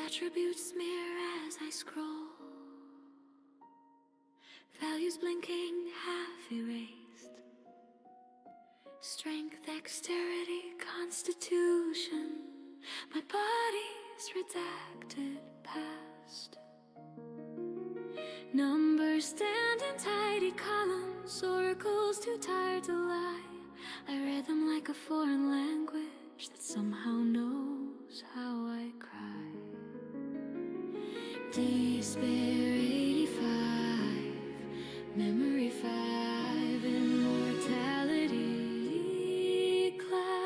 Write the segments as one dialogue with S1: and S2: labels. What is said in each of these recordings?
S1: attributes smear as I scroll, values blinking, half erased. Strength, dexterity, constitution, my body's redacted past. Numbers stand in tidy columns, oracles too tired to lie. I read them like a foreign language that somehow knows how I cry. Despair 85, memory 5, immortality declining.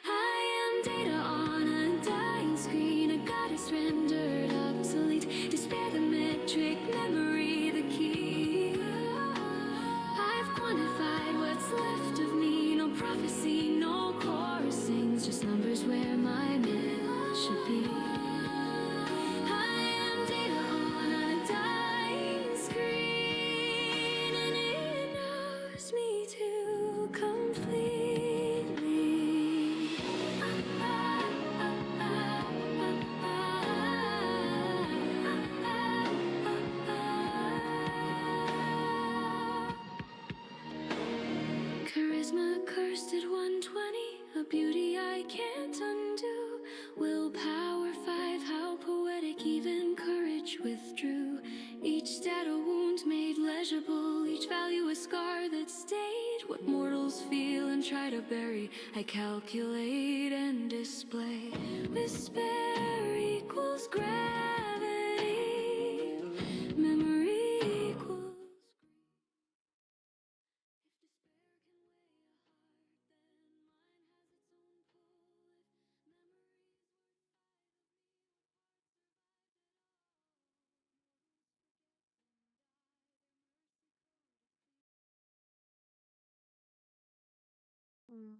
S1: I am data on a dying screen, a goddess rendered obsolete. Despair the metric, memory the key. I've quantified what's left of me, no prophecy, no chorus sings, just numbers where my myth should be. Charisma cursed at 120, a beauty I can't undo. Willpower 5, how poetic, even courage withdrew. Each stat a wound made legible, each value a scar that stayed. What mortals feel and try to bury, I calculate and display. Despair equals gravity, memory equals.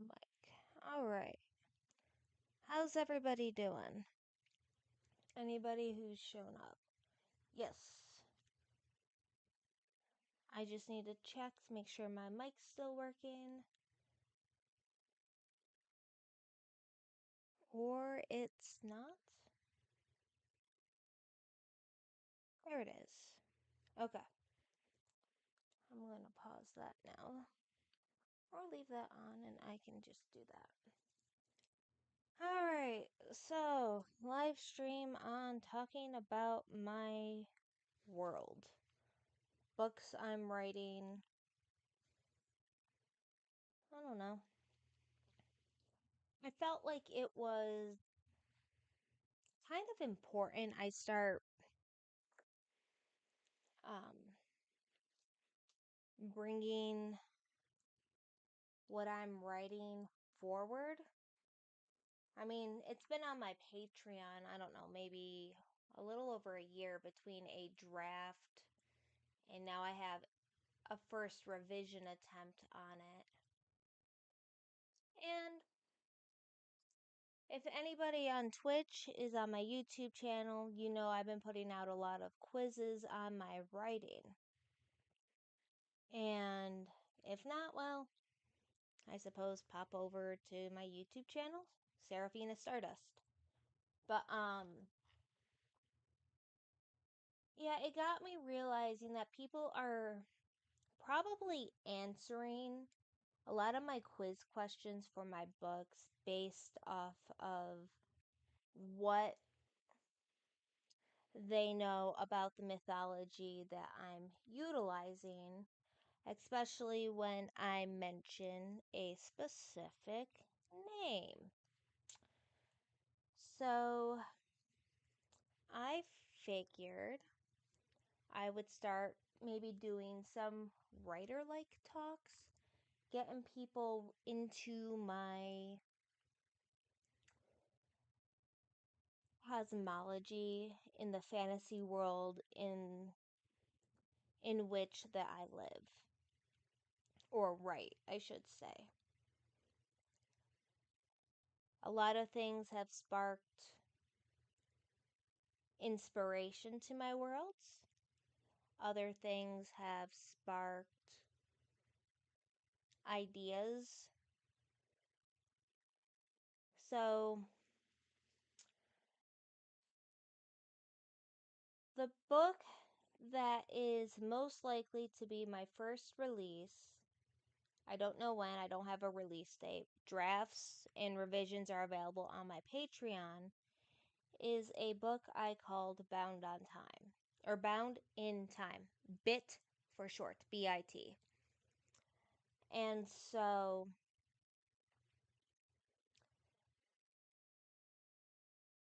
S2: Mike. All right. How's everybody doing? Anybody who's shown up? Yes. I just need to check to make sure my mic's still working. Or it's not. There it is. Okay. I'm going to pause that now. Or leave that on and I can just do that. Alright, so live stream on talking about my world. Books I'm writing. I don't know. I felt like it was kind of important I start bringing what I'm writing forward. I mean, it's been on my Patreon, I don't know, maybe a little over a year between a draft and now I have a first revision attempt on it. And if anybody on Twitch is on my YouTube channel, you know I've been putting out a lot of quizzes on my writing. And if not, well, I suppose pop over to my YouTube channel, Seraphina Stardust. But, yeah, it got me realizing that people are probably answering a lot of my quiz questions for my books based off of what they know about the mythology that I'm utilizing, especially when I mention a specific name. So I figured I would start maybe doing some writer-like talks, getting people into my cosmology in the fantasy world in which that I live. Or write, I should say. A lot of things have sparked inspiration to my worlds. Other things have sparked ideas. So book that is most likely to be my first release. I don't know when, I don't have a release date. Drafts and revisions are available on my Patreon. Is a book I called Bound on Time, or Bound in Time, BIT for short, BIT. And so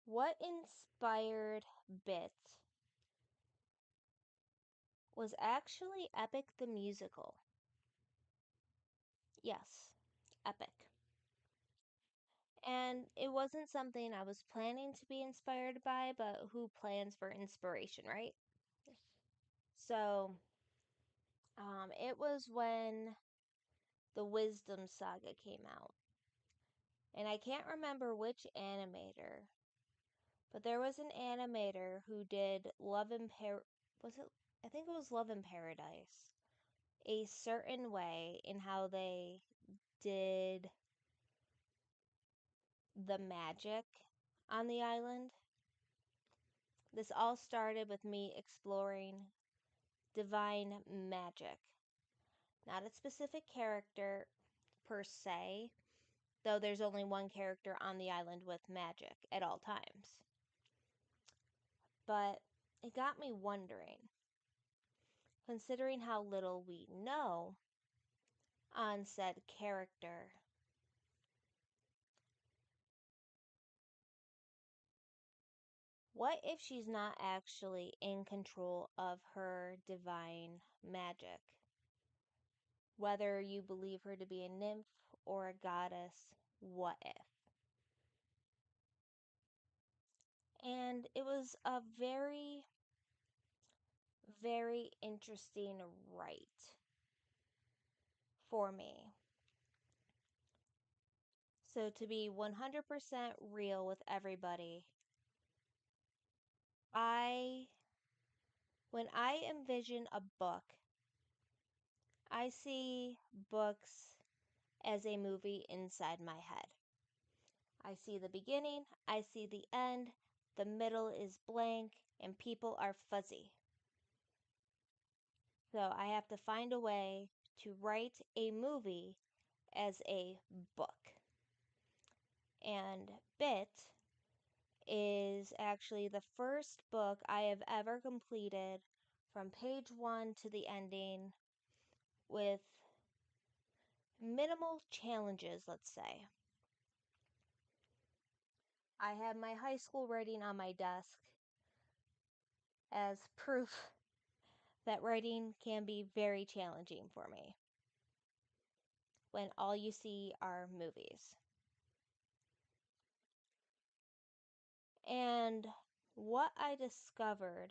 S2: what inspired BIT was actually Epic the Musical. Yes, Epic. And it wasn't something I was planning to be inspired by, but who plans for inspiration, right? So, it was when the Wisdom Saga came out. And I can't remember which animator, but there was an animator who did Love in was it? I think it was Love in Paradise. A certain way in how they did the magic on the island. This all started with me exploring divine magic. Not a specific character per se, though there's only one character on the island with magic at all times. But it got me wondering, considering how little we know on said character, what if she's not actually in control of her divine magic? Whether you believe her to be a nymph or a goddess, what if? And it was a very, very interesting write for me. So, to be 100% real with everybody, when I envision a book, I see books as a movie inside my head. I see the beginning, I see the end, the middle is blank, and people are fuzzy. So I have to find a way to write a movie as a book. And BIT is actually the first book I have ever completed from page 1 to the ending with minimal challenges, let's say. I have my high school writing on my desk as proof that writing can be very challenging for me when all you see are movies. And what I discovered,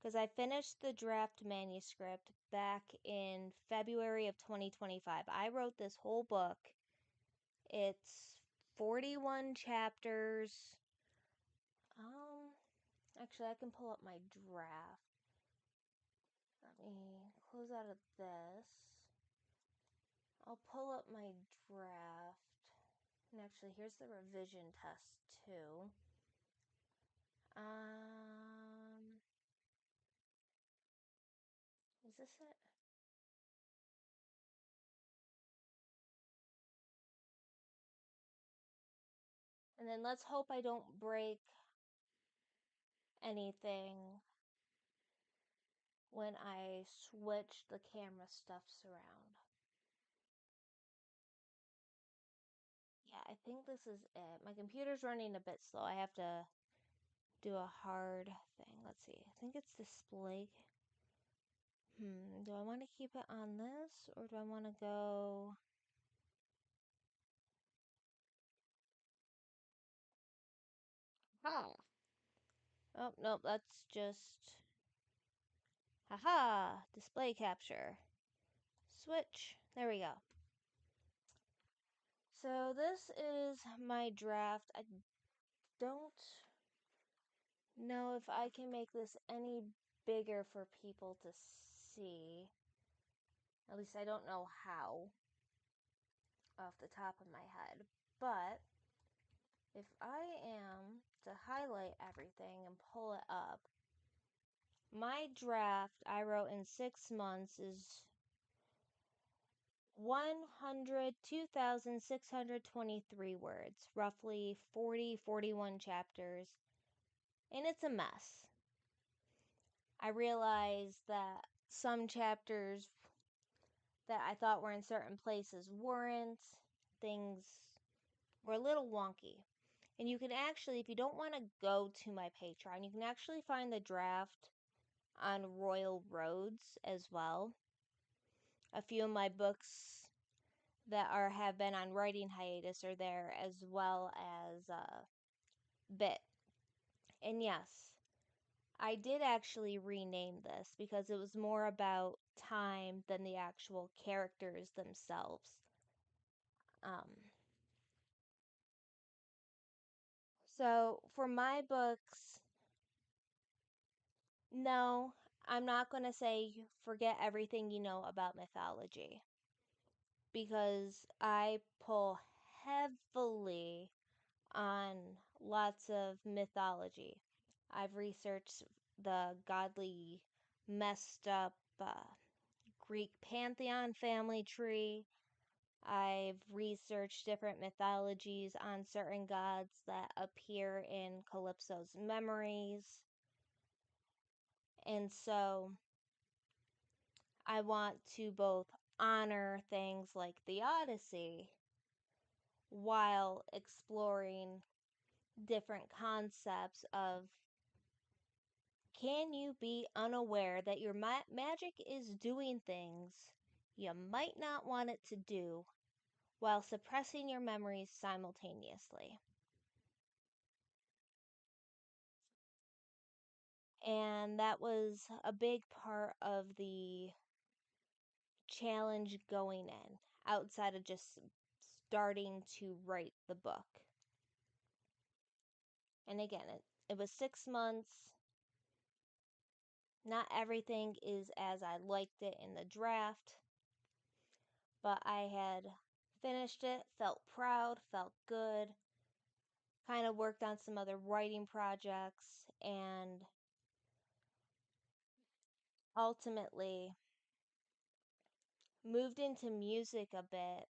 S2: because I finished the draft manuscript back in February of 2025. I wrote this whole book. It's 41 chapters. Actually, I can pull up my draft. Let me close out of this. I'll pull up my draft. And actually, here's the revision test too. Is this it? And then let's hope I don't break anything when I switch the camera stuffs around. Yeah, I think this is it. My computer's running a bit slow. I have to do a hard thing. Let's see. I think it's display. Do I want to keep it on this or do I want to go? Ha! Oh, nope, that's just. Haha! Display capture. Switch. There we go. So this is my draft. I don't know if I can make this any bigger for people to see. At least I don't know how off the top of my head. But if I am to highlight everything and pull it up, My draft I wrote in 6 months is 102,623 words, roughly 41 chapters, and it's a mess. I realized that some chapters that I thought were in certain places weren't. Things were a little wonky. And you can actually, if you don't want to go to my Patreon, you can actually find the draft on Royal Roads as well. A few of my books that have been on writing hiatus are there, as well as Bit. And yes, I did actually rename this because it was more about time than the actual characters themselves. Um, so for my books, no, I'm not going to say forget everything you know about mythology, because I pull heavily on lots of mythology. I've researched the godly, messed up Greek pantheon family tree. I've researched different mythologies on certain gods that appear in Calypso's memories. And so I want to both honor things like the Odyssey while exploring different concepts of, can you be unaware that your magic is doing things you might not want it to do while suppressing your memories simultaneously? And that was a big part of the challenge going in, outside of just starting to write the book. And again, it was 6 months. Not everything is as I liked it in the draft, but I had finished it, felt proud, felt good, kind of worked on some other writing projects, and ultimately moved into music a bit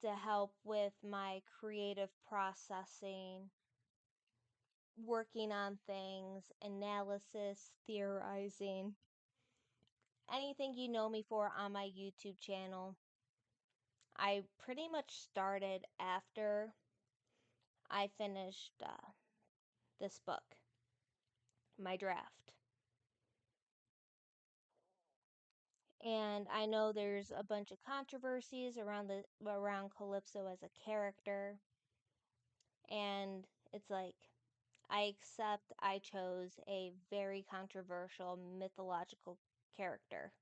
S2: to help with my creative processing, working on things, analysis, theorizing. Anything you know me for on my YouTube channel, I pretty much started after I finished this book, my draft. And I know there's a bunch of controversies around Calypso as a character, and it's like, I accept I chose a very controversial mythological character.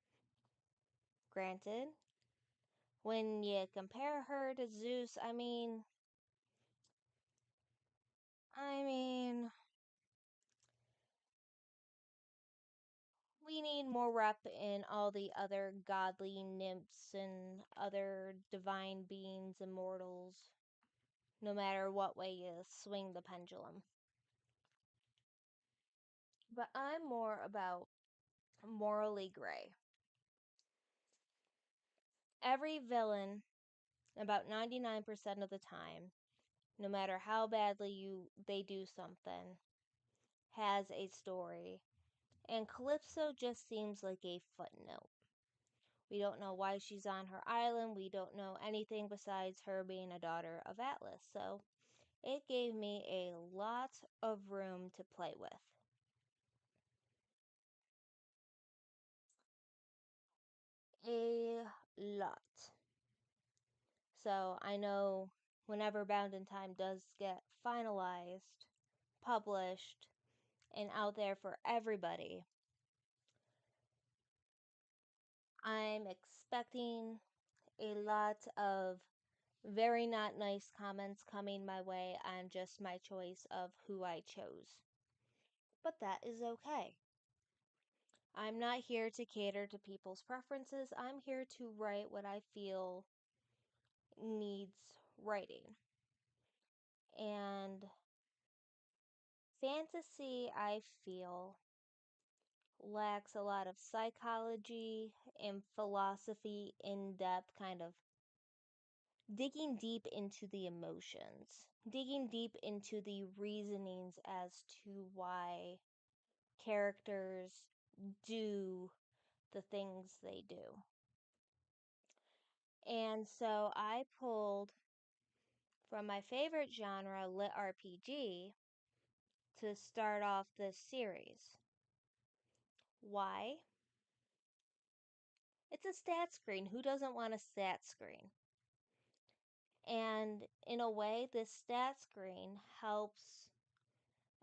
S2: Granted, when you compare her to Zeus, I mean, we need more rep in all the other godly nymphs and other divine beings, immortals, no matter what way you swing the pendulum. But I'm more about morally gray. Every villain, about 99% of the time, no matter how badly they do something, has a story. And Calypso just seems like a footnote. We don't know why she's on her island. We don't know anything besides her being a daughter of Atlas. So it gave me a lot of room to play with. A lot. So I know whenever Bound in Time does get finalized, published, and out there for everybody, I'm expecting a lot of very not nice comments coming my way on just my choice of who I chose. But that is okay. I'm not here to cater to people's preferences. I'm here to write what I feel needs writing. And fantasy, I feel, lacks a lot of psychology and philosophy, in depth, kind of digging deep into the emotions, digging deep into the reasonings as to why characters do the things they do. And so I pulled from my favorite genre, lit RPG, to start off this series. Why? It's a stat screen. Who doesn't want a stat screen? And in a way, this stat screen helps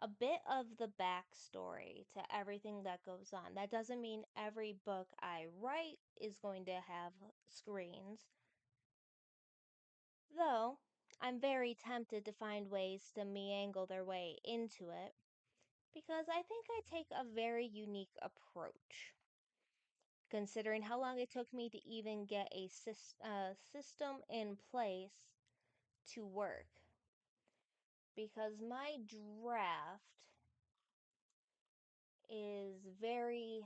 S2: a bit of the backstory to everything that goes on. That doesn't mean every book I write is going to have screens, though I'm very tempted to find ways to meander their way into it because I think I take a very unique approach. Considering how long it took me to even get a system in place to work. Because my draft is very.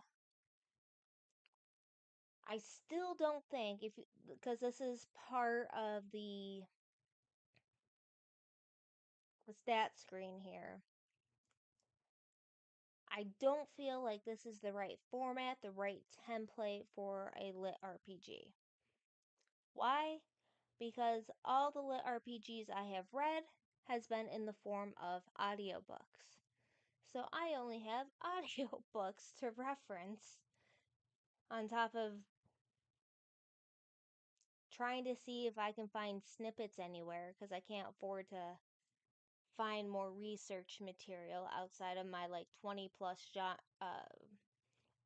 S2: I still don't think, if because this is part of the stat screen here. I don't feel like this is the right format, the right template for a lit RPG. Why? Because all the lit RPGs I have read has been in the form of audiobooks. So I only have audiobooks to reference on top of trying to see if I can find snippets anywhere because I can't afford to find more research material outside of my like 20 plus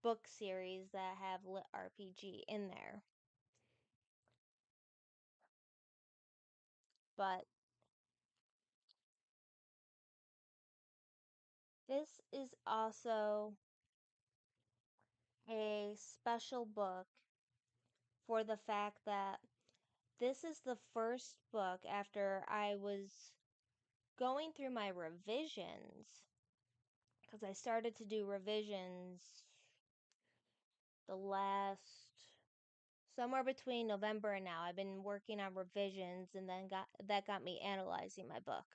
S2: book series that have lit RPG in there. But this is also a special book for the fact that this is the first book after I was going through my revisions, because I started to do revisions the last somewhere between November and now. I've been working on revisions and then got me analyzing my book.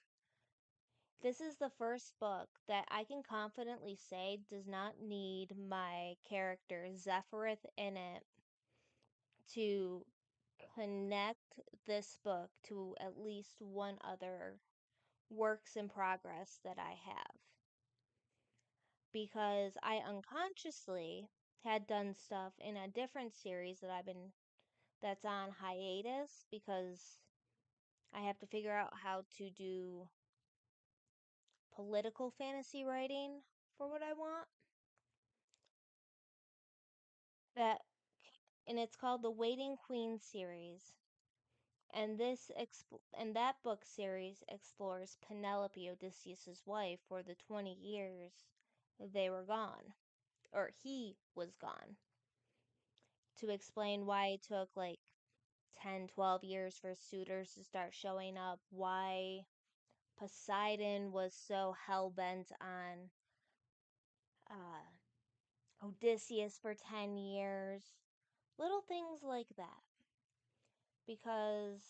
S2: This is the first book that I can confidently say does not need my character Zephyrith in it to connect this book to at least one other works in progress that I have. Because I unconsciously had done stuff in a different series that's on hiatus because I have to figure out how to do political fantasy writing for what I want. That and it's called the Waiting Queen series. And that book series explores Penelope, Odysseus's wife, for the 20 years they were gone, or he was gone, to explain why it took like 10, 12 years for suitors to start showing up, why Poseidon was so hell bent on Odysseus for 10 years. Little things like that. Because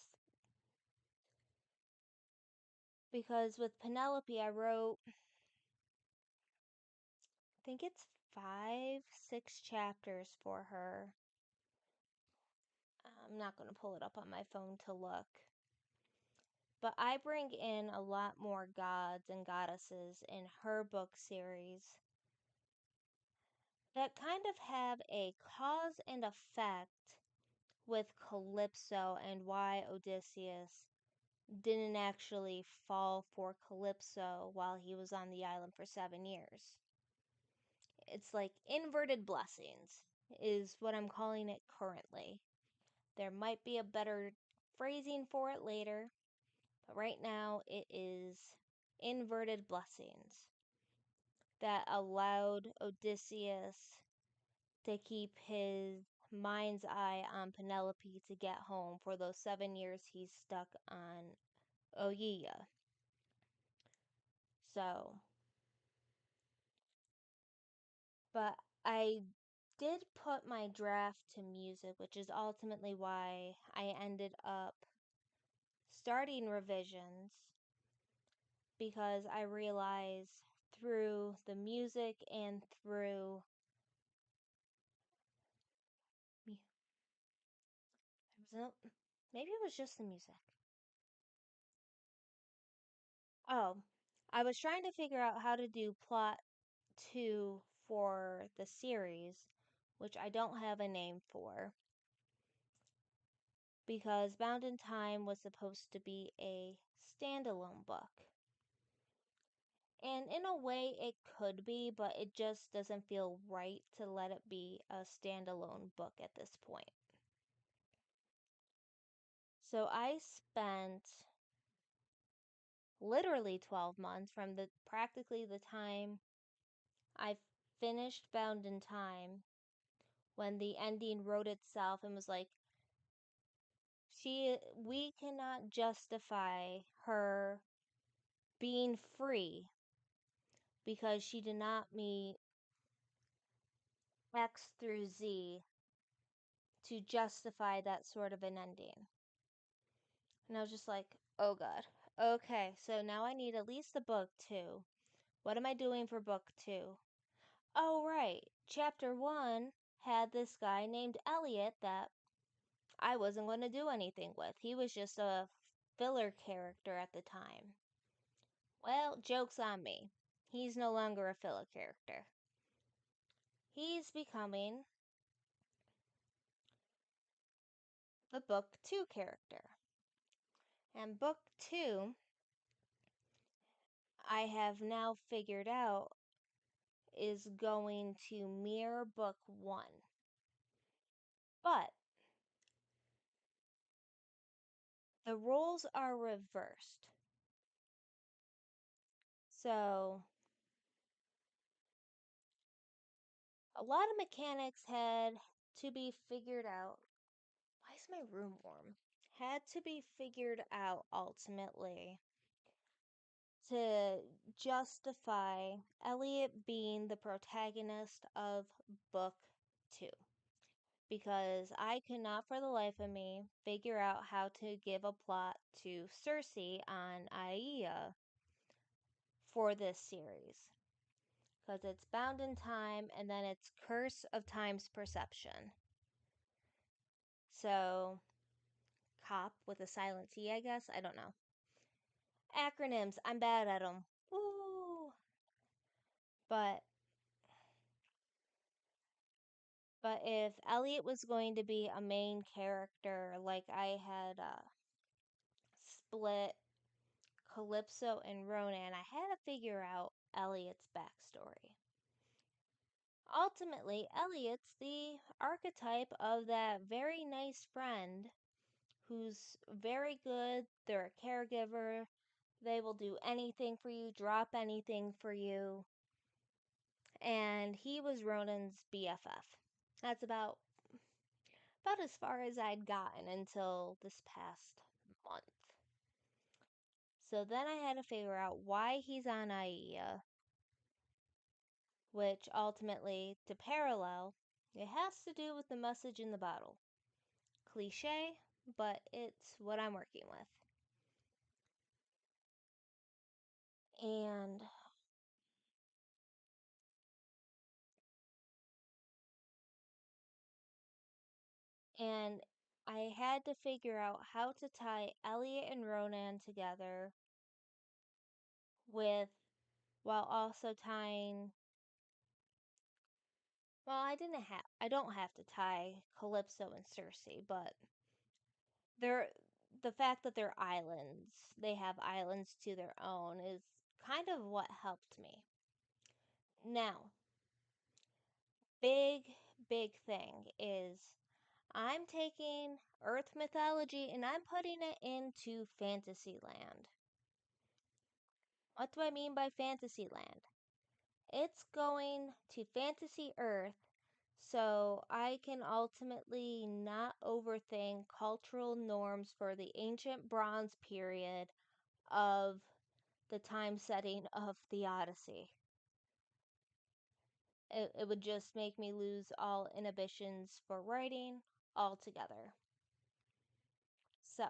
S2: with Penelope, I wrote, I think it's 5, 6 chapters for her. I'm not going to pull it up on my phone to look. But I bring in a lot more gods and goddesses in her book series that kind of have a cause and effect with Calypso and why Odysseus didn't actually fall for Calypso while he was on the island for 7 years. It's like inverted blessings, is what I'm calling it currently. There might be a better phrasing for it later, but right now it is inverted blessings that allowed Odysseus to keep his mind's eye on Penelope to get home for those 7 years he's stuck on Oeya. So, but I did put my draft to music, which is ultimately why I ended up starting revisions, because I realized through the music and through maybe it was just the music. Oh, I was trying to figure out how to do plot 2 for the series, which I don't have a name for, because Bound in Time was supposed to be a standalone book. And in a way, it could be, but it just doesn't feel right to let it be a standalone book at this point. So I spent literally 12 months from the practically the time I finished Bound in Time, when the ending wrote itself and was like, we cannot justify her being free because she did not meet X through Z to justify that sort of an ending. And I was just like, oh god. Okay, so now I need at least a book 2. What am I doing for book 2? Oh, right. Chapter 1 had this guy named Elliot that I wasn't going to do anything with. He was just a filler character at the time. Well, joke's on me. He's no longer a filler character. He's becoming the book 2 character. And book 2, I have now figured out, is going to mirror book 1. But the roles are reversed. So, a lot of mechanics had to be figured out. Why is my room warm? Had to be figured out ultimately to justify Elliot being the protagonist of book 2. Because I could not for the life of me figure out how to give a plot to Cersei on Aia for this series. Because it's Bound in Time and then it's Curse of Time's Perception. So, cop with a silent T, I guess? I don't know. Acronyms, I'm bad at them. Woo! But if Elliot was going to be a main character, like I had split Calypso and Ronan, I had to figure out Elliot's backstory. Ultimately, Elliot's the archetype of that very nice friend who's very good, they're a caregiver, they will do anything for you, drop anything for you. And he was Ronan's BFF. That's about as far as I'd gotten until this past month. So then I had to figure out why he's on Aia, which ultimately, to parallel, it has to do with the message in the bottle. Cliche, but it's what I'm working with. And I had to figure out how to tie Elliot and Ronan together with, while also tying, well, I don't have to tie Calypso and Cersei, but they're, the fact that they're islands, they have islands to their own, is kind of what helped me. Now, big, big thing is I'm taking Earth mythology and I'm putting it into Fantasyland. What do I mean by Fantasyland? It's going to Fantasy Earth so I can ultimately not overthink cultural norms for the ancient Bronze period of the time setting of the Odyssey. It would just make me lose all inhibitions for writing altogether. So,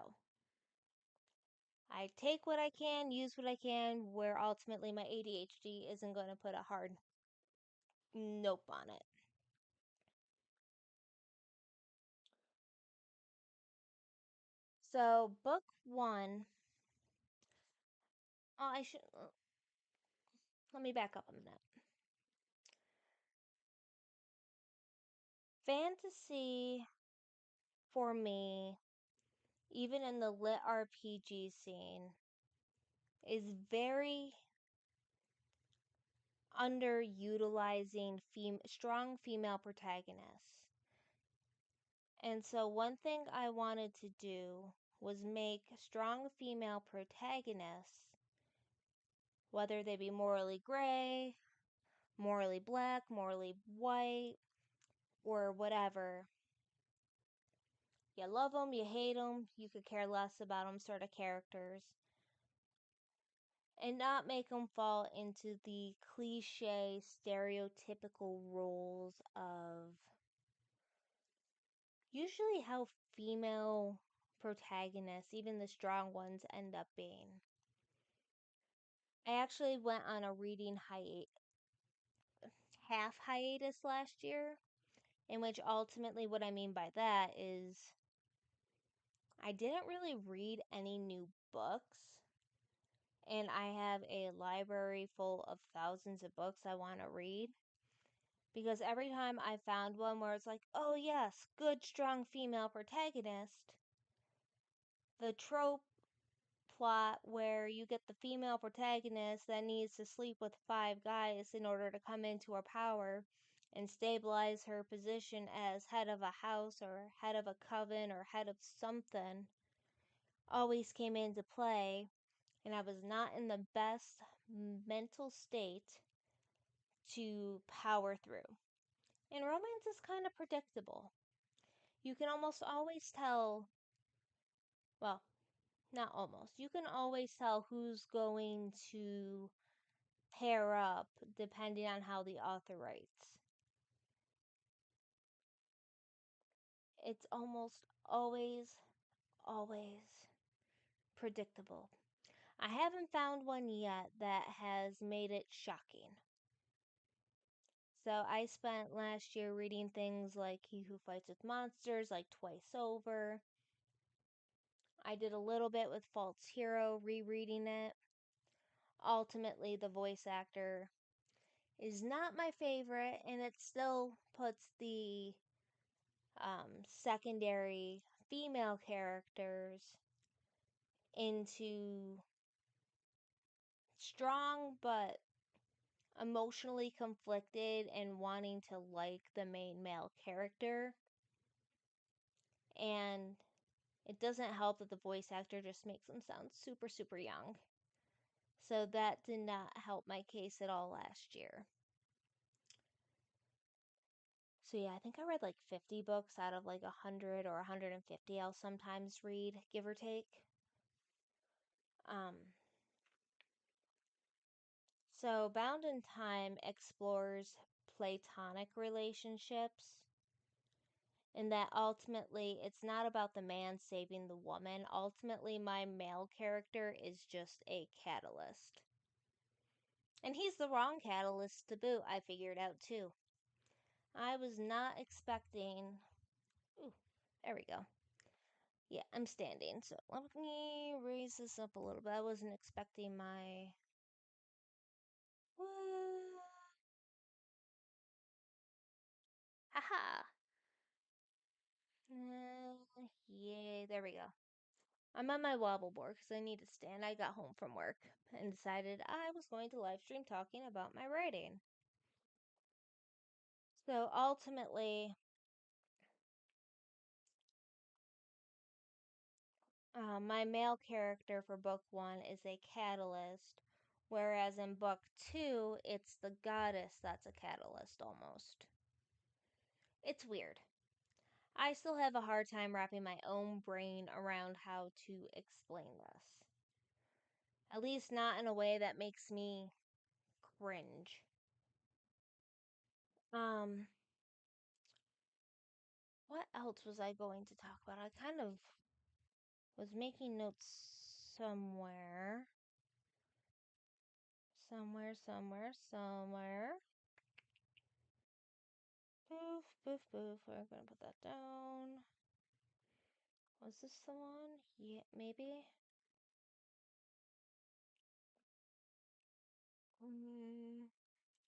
S2: I take what I can, use what I can, where ultimately my ADHD isn't going to put a hard nope on it. So, book one. Oh, I should. Let me back up a minute. Fantasy, for me, even in the lit RPG scene, is very underutilizing strong female protagonists. And so, one thing I wanted to do was make strong female protagonists, whether they be morally gray, morally black, morally white, or whatever. You love them, you hate them, you could care less about them sort of characters. And not make them fall into the cliche, stereotypical roles of usually how female protagonists, even the strong ones, end up being. I actually went on a reading half hiatus last year, in which ultimately what I mean by that is I didn't really read any new books, and I have a library full of thousands of books I want to read. Because every time I found one where it's like, oh yes, good, strong female protagonist, the trope plot where you get the female protagonist that needs to sleep with 5 guys in order to come into her power and stabilize her position as head of a house or head of a coven or head of something always came into play, and I was not in the best mental state to power through. And romance is kind of predictable. You can almost always tell, well, not almost, you can always tell who's going to pair up depending on how the author writes. It's almost always predictable. I haven't found one yet that has made it shocking. So I spent last year reading things like He Who Fights with Monsters, like twice over. I did a little bit with False Hero, rereading it. Ultimately, the voice actor is not my favorite, and it still puts the secondary female characters into strong but emotionally conflicted and wanting to like the main male character. And it doesn't help that the voice actor just makes them sound super, super young. So that did not help my case at all last year. So yeah, I think I read like 50 books out of like 100 or 150 I'll sometimes read, give or take. Um, so Bound in Time explores platonic relationships, and that ultimately it's not about the man saving the woman. Ultimately, my male character is just a catalyst. And he's the wrong catalyst to boot, I figured out too. I was not expecting. Ooh, there we go. Yeah, I'm standing. So let me raise this up a little bit. I wasn't expecting my. Haha! Yay, there we go. I'm on my wobble board because I need to stand. I got home from work and decided I was going to live stream talking about my writing. So ultimately, my male character for book one is a catalyst, whereas in book two, it's the goddess that's a catalyst almost. It's weird. I still have a hard time wrapping my own brain around how to explain this. At least not in a way that makes me cringe. Um, what else was I going to talk about? I kind of was making notes somewhere. Somewhere. Boof, boof, boof. We're gonna put that down. Was this the one? Yeah, maybe.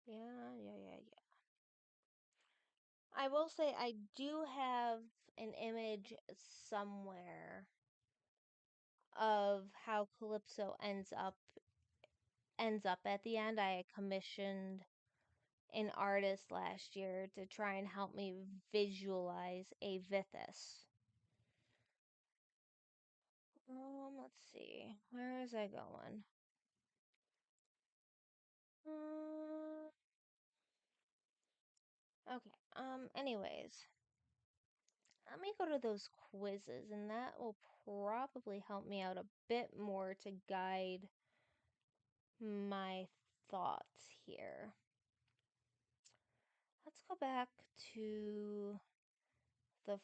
S2: Yeah. I will say I do have an image somewhere of how Calypso ends up at the end. I commissioned an artist last year to try and help me visualize a Vithis. Let's see. Where is I going? Okay. Anyways, let me go to those quizzes, and that will probably help me out a bit more to guide my thoughts here. Let's go back to the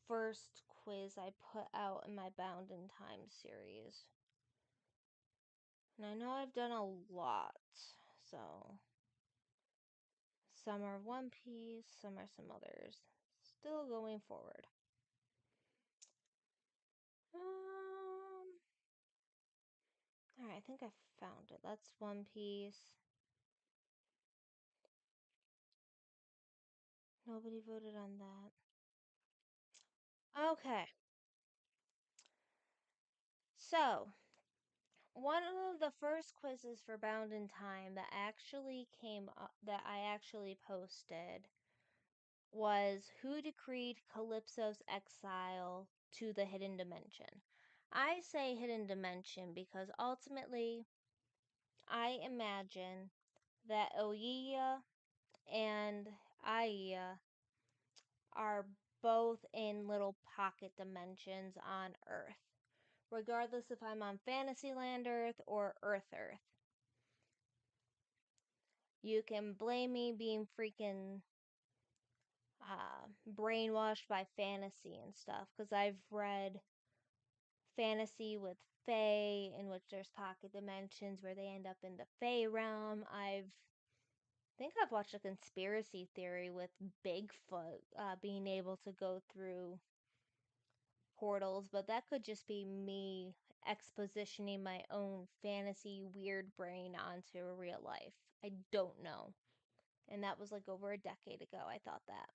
S2: first quiz I put out in my Bound in Time series. And I know I've done a lot, so some are One Piece, some are some others. Still going forward. Alright, I think I found it. That's One Piece. Nobody voted on that. Okay. So, one of the first quizzes for Bound in Time that actually came up, that I actually posted was who decreed Calypso's exile to the hidden dimension. I say hidden dimension because ultimately I imagine that Oyiya and Aiya are both in little pocket dimensions on Earth, regardless if I'm on Fantasyland Earth or Earth Earth. You can blame me being freaking brainwashed by fantasy and stuff, because I've read fantasy with Fae, in which there's pocket dimensions where they end up in the Fae realm. Think I've watched a conspiracy theory with Bigfoot being able to go through portals, but that could just be me expositioning my own fantasy weird brain onto real life. I don't know. And that was like over a decade ago, I thought that.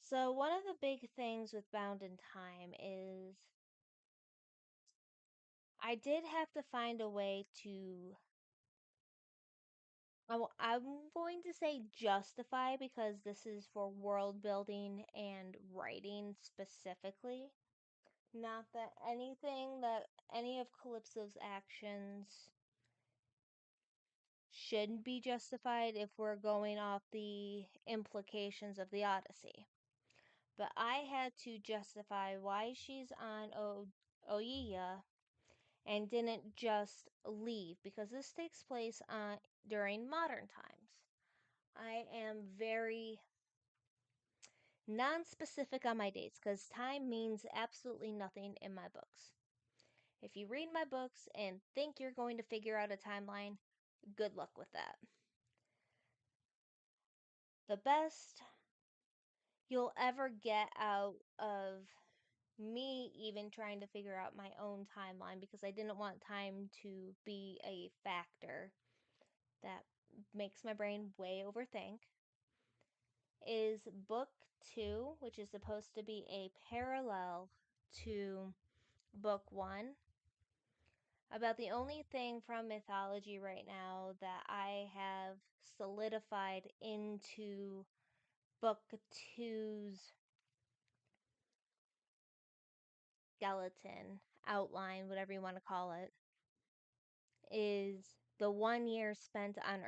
S2: So, one of the big things with Bound in Time is I did have to find a way to. I'm going to say justify because this is for world building and writing specifically. Not that any of Calypso's actions should be justified if we're going off the implications of the Odyssey. But I had to justify why she's on Oyiya and didn't just leave, because this takes place during modern times. I am very non-specific on my dates because time means absolutely nothing in my books. If you read my books and think you're going to figure out a timeline, good luck with that. The best you'll ever get out of me even trying to figure out my own timeline, because I didn't want time to be a factor that makes my brain way overthink, is book 2, which is supposed to be a parallel to book 1. About the only thing from Mythology right now that I have solidified into book 2's skeleton, outline, whatever you want to call it, is the 1 year spent on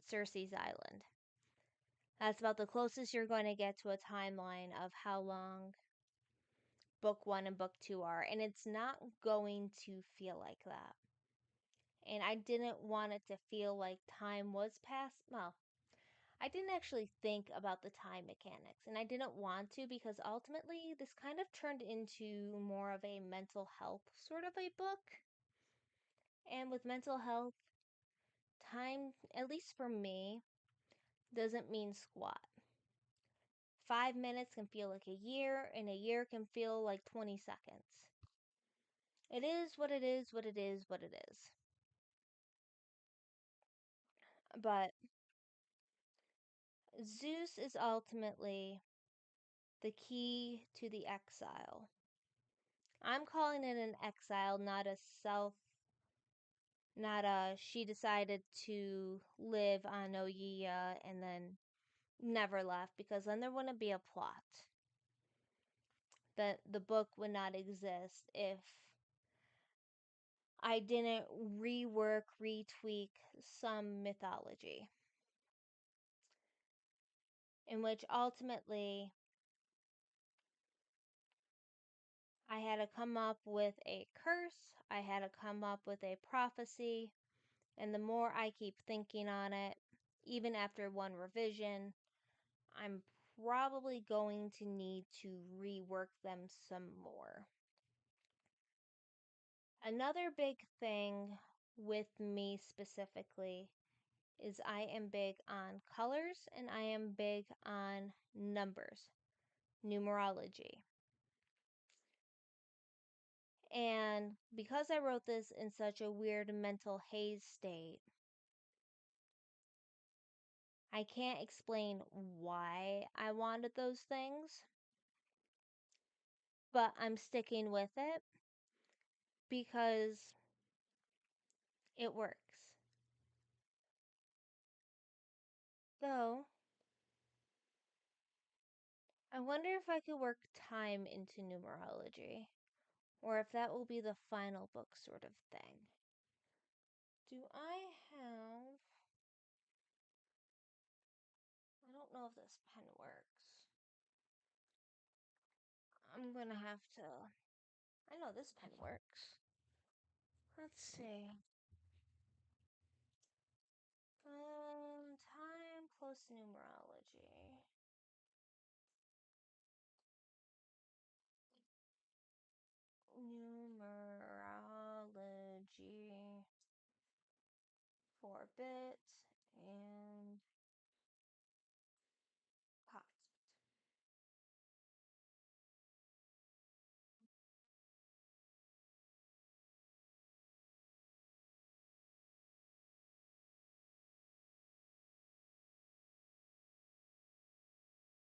S2: Cersei's Island. That's about the closest you're going to get to a timeline of how long book 1 and book 2 are, and it's not going to feel like that. And I didn't want it to feel like time was past. Well, I didn't actually think about the time mechanics, and I didn't want to because ultimately this kind of turned into more of a mental health sort of a book. And with mental health, time, at least for me, doesn't mean squat. 5 minutes can feel like a year, and a year can feel like 20 seconds. It is what it is, what it is, what it is. But Zeus is ultimately the key to the exile. I'm calling it an exile, not a not a she decided to live on Oya and then never left, because then there wouldn't be a plot. That the book would not exist if I didn't rework, retweak some mythology. In which ultimately I had to come up with a curse, I had to come up with a prophecy, and the more I keep thinking on it, even after one revision, I'm probably going to need to rework them some more. Another big thing with me specifically is I am big on colors and I am big on numbers, numerology. And because I wrote this in such a weird mental haze state, I can't explain why I wanted those things, but I'm sticking with it because it works. Though, I wonder if I could work time into numerology, or if that will be the final book sort of thing. Do I have... I don't know if this pen works. I'm gonna have to... I know this pen works. Let's see. Time plus numerology. Numerology 4-bit and cost.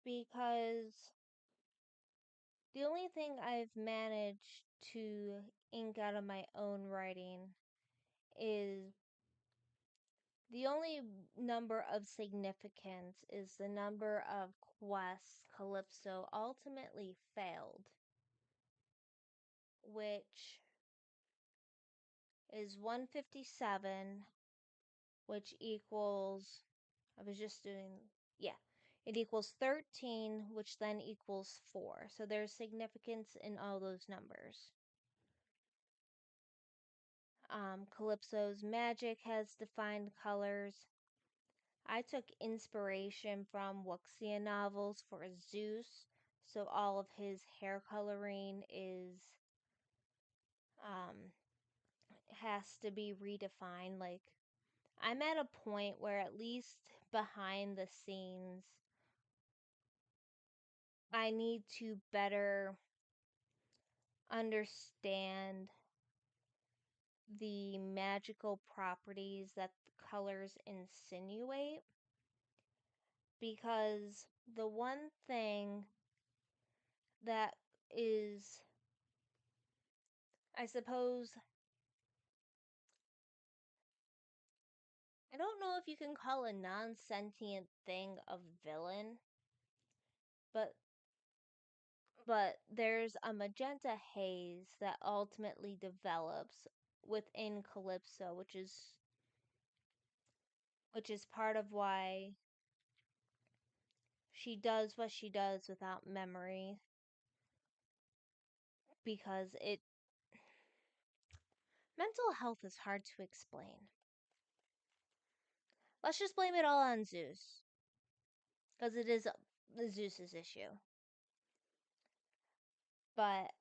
S2: Because the only thing I've managed to ink out of my own writing is the only number of significance is the number of quests Calypso ultimately failed, which is 157, which equals, I was just doing, yeah, it equals 13, which then equals 4. So there's significance in all those numbers. Calypso's magic has defined colors. I took inspiration from Wuxia novels for Zeus, so all of his hair coloring has to be redefined. Like, I'm at a point where at least behind the scenes I need to better understand the magical properties that the colors insinuate, because the one thing that is, I suppose, I don't know if you can call a non-sentient thing a villain, but there's a magenta haze that ultimately develops within Calypso, which is part of why she does what she does without memory, because mental health is hard to explain. Let's just blame it all on Zeus. because it is the Zeus's issue. But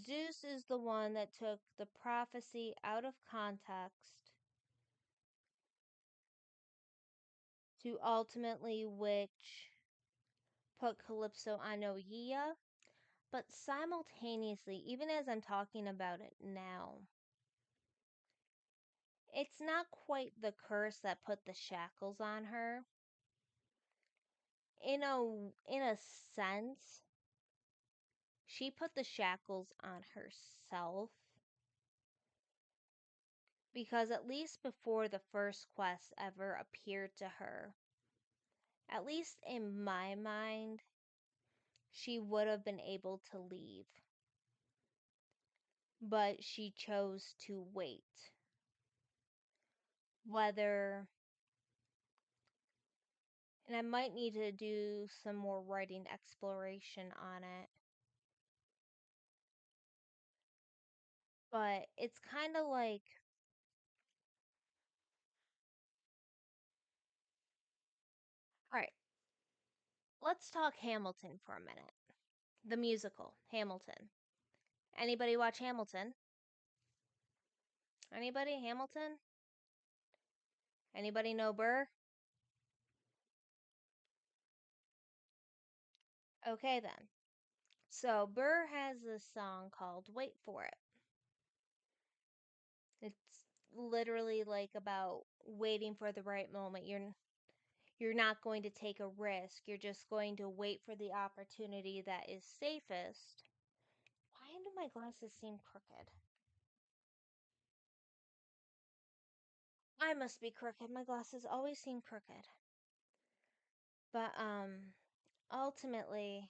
S2: Zeus is the one that took the prophecy out of context to ultimately which put Calypso on Oea. But simultaneously, even as I'm talking about it now, it's not quite the curse that put the shackles on her. In a sense, she put the shackles on herself, because at least before the first quest ever appeared to her, at least in my mind, she would have been able to leave. But she chose to wait. Whether, and I might need to do some more writing exploration on it, but it's kind of like, all right, let's talk Hamilton for a minute. The musical, Hamilton. Anybody watch Hamilton? Anybody? Hamilton? Anybody know Burr? Okay then. So Burr has this song called Wait For It. It's literally like about waiting for the right moment. You're not going to take a risk. You're just going to wait for the opportunity that is safest. Why do my glasses seem crooked? I must be crooked. My glasses always seem crooked. But ultimately,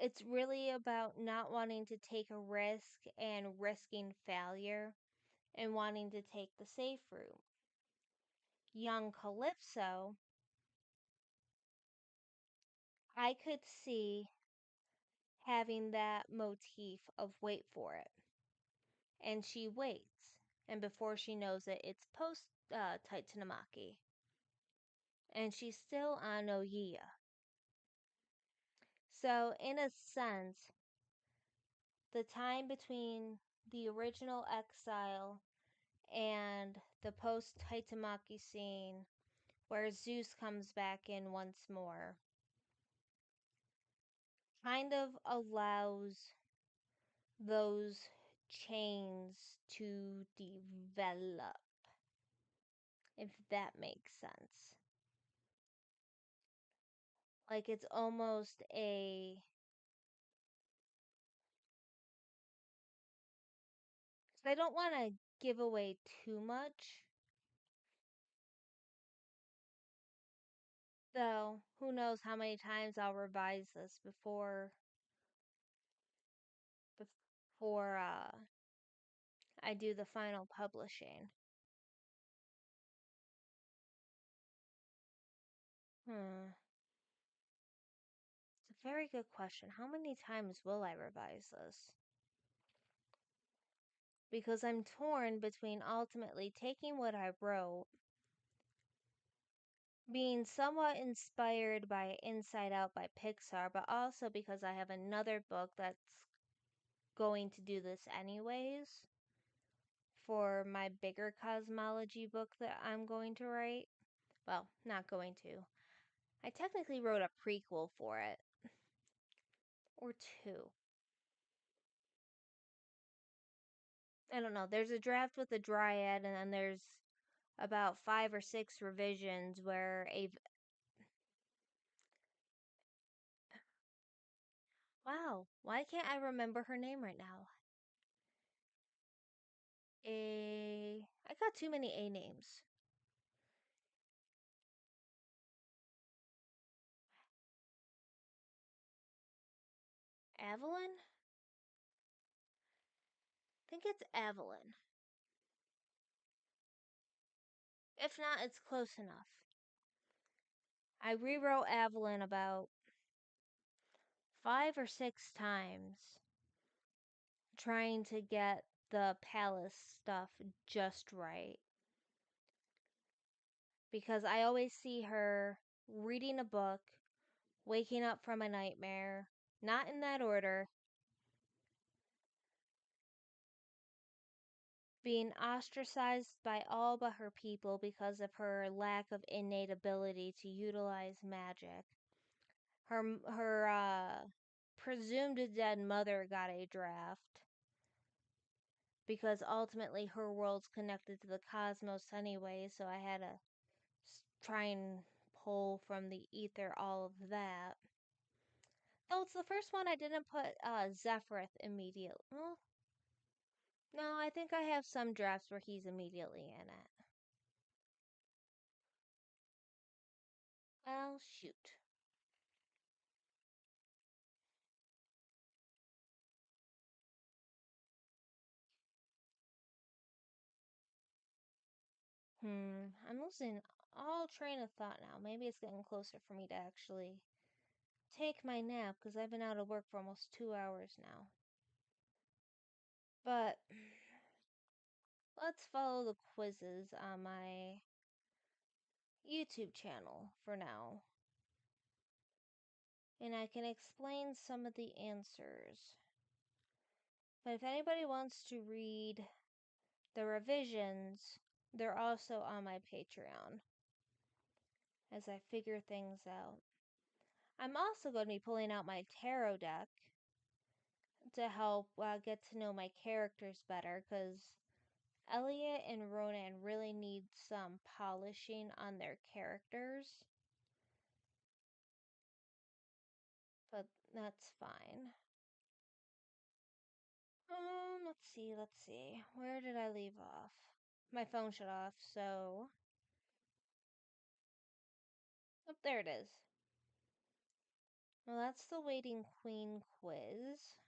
S2: it's really about not wanting to take a risk and risking failure and wanting to take the safe route. Young Calypso, I could see having that motif of wait for it. And she waits. And before she knows it, it's post Titanomachy. And she's still on Oea. So, in a sense, the time between the original exile and the post Taitamaki scene, where Zeus comes back in once more, kind of allows those chains to develop, if that makes sense. Like it's almost a. 'Cause I don't want to give away too much. Though, who knows how many times I'll revise this before I do the final publishing. Hmm. It's a very good question. How many times will I revise this? Because I'm torn between ultimately taking what I wrote, being somewhat inspired by Inside Out by Pixar, but also because I have another book that's going to do this anyways for my bigger cosmology book that I'm going to write. Well, not going to. I technically wrote a prequel for it. Or two. I don't know. There's a draft with a dryad, and then there's about 5 or 6 revisions where a. Wow, why can't I remember her name right now? I got too many A names. Evelyn? I think it's Evelyn. If not, it's close enough. I rewrote Evelyn about 5 or 6 times, trying to get the palace stuff just right. Because I always see her reading a book, waking up from a nightmare, not in that order, being ostracized by all but her people because of her lack of innate ability to utilize magic. Her presumed dead mother got a draft because ultimately her world's connected to the cosmos anyway, so I had to try and pull from the ether all of that. Though it's the first one I didn't put Zephyrith immediately. Well, no, I think I have some drafts where he's immediately in it. Well, shoot. I'm losing all train of thought now. Maybe it's getting closer for me to actually take my nap because I've been out of work for almost 2 hours now. But let's follow the quizzes on my YouTube channel for now. And I can explain some of the answers. But if anybody wants to read the revisions, they're also on my Patreon as I figure things out. I'm also going to be pulling out my tarot deck to help get to know my characters better because Elliot and Ronan really need some polishing on their characters. But that's fine. Let's see. Where did I leave off? My phone shut off, so... Oh, there it is. Well, that's the Waiting Queen quiz,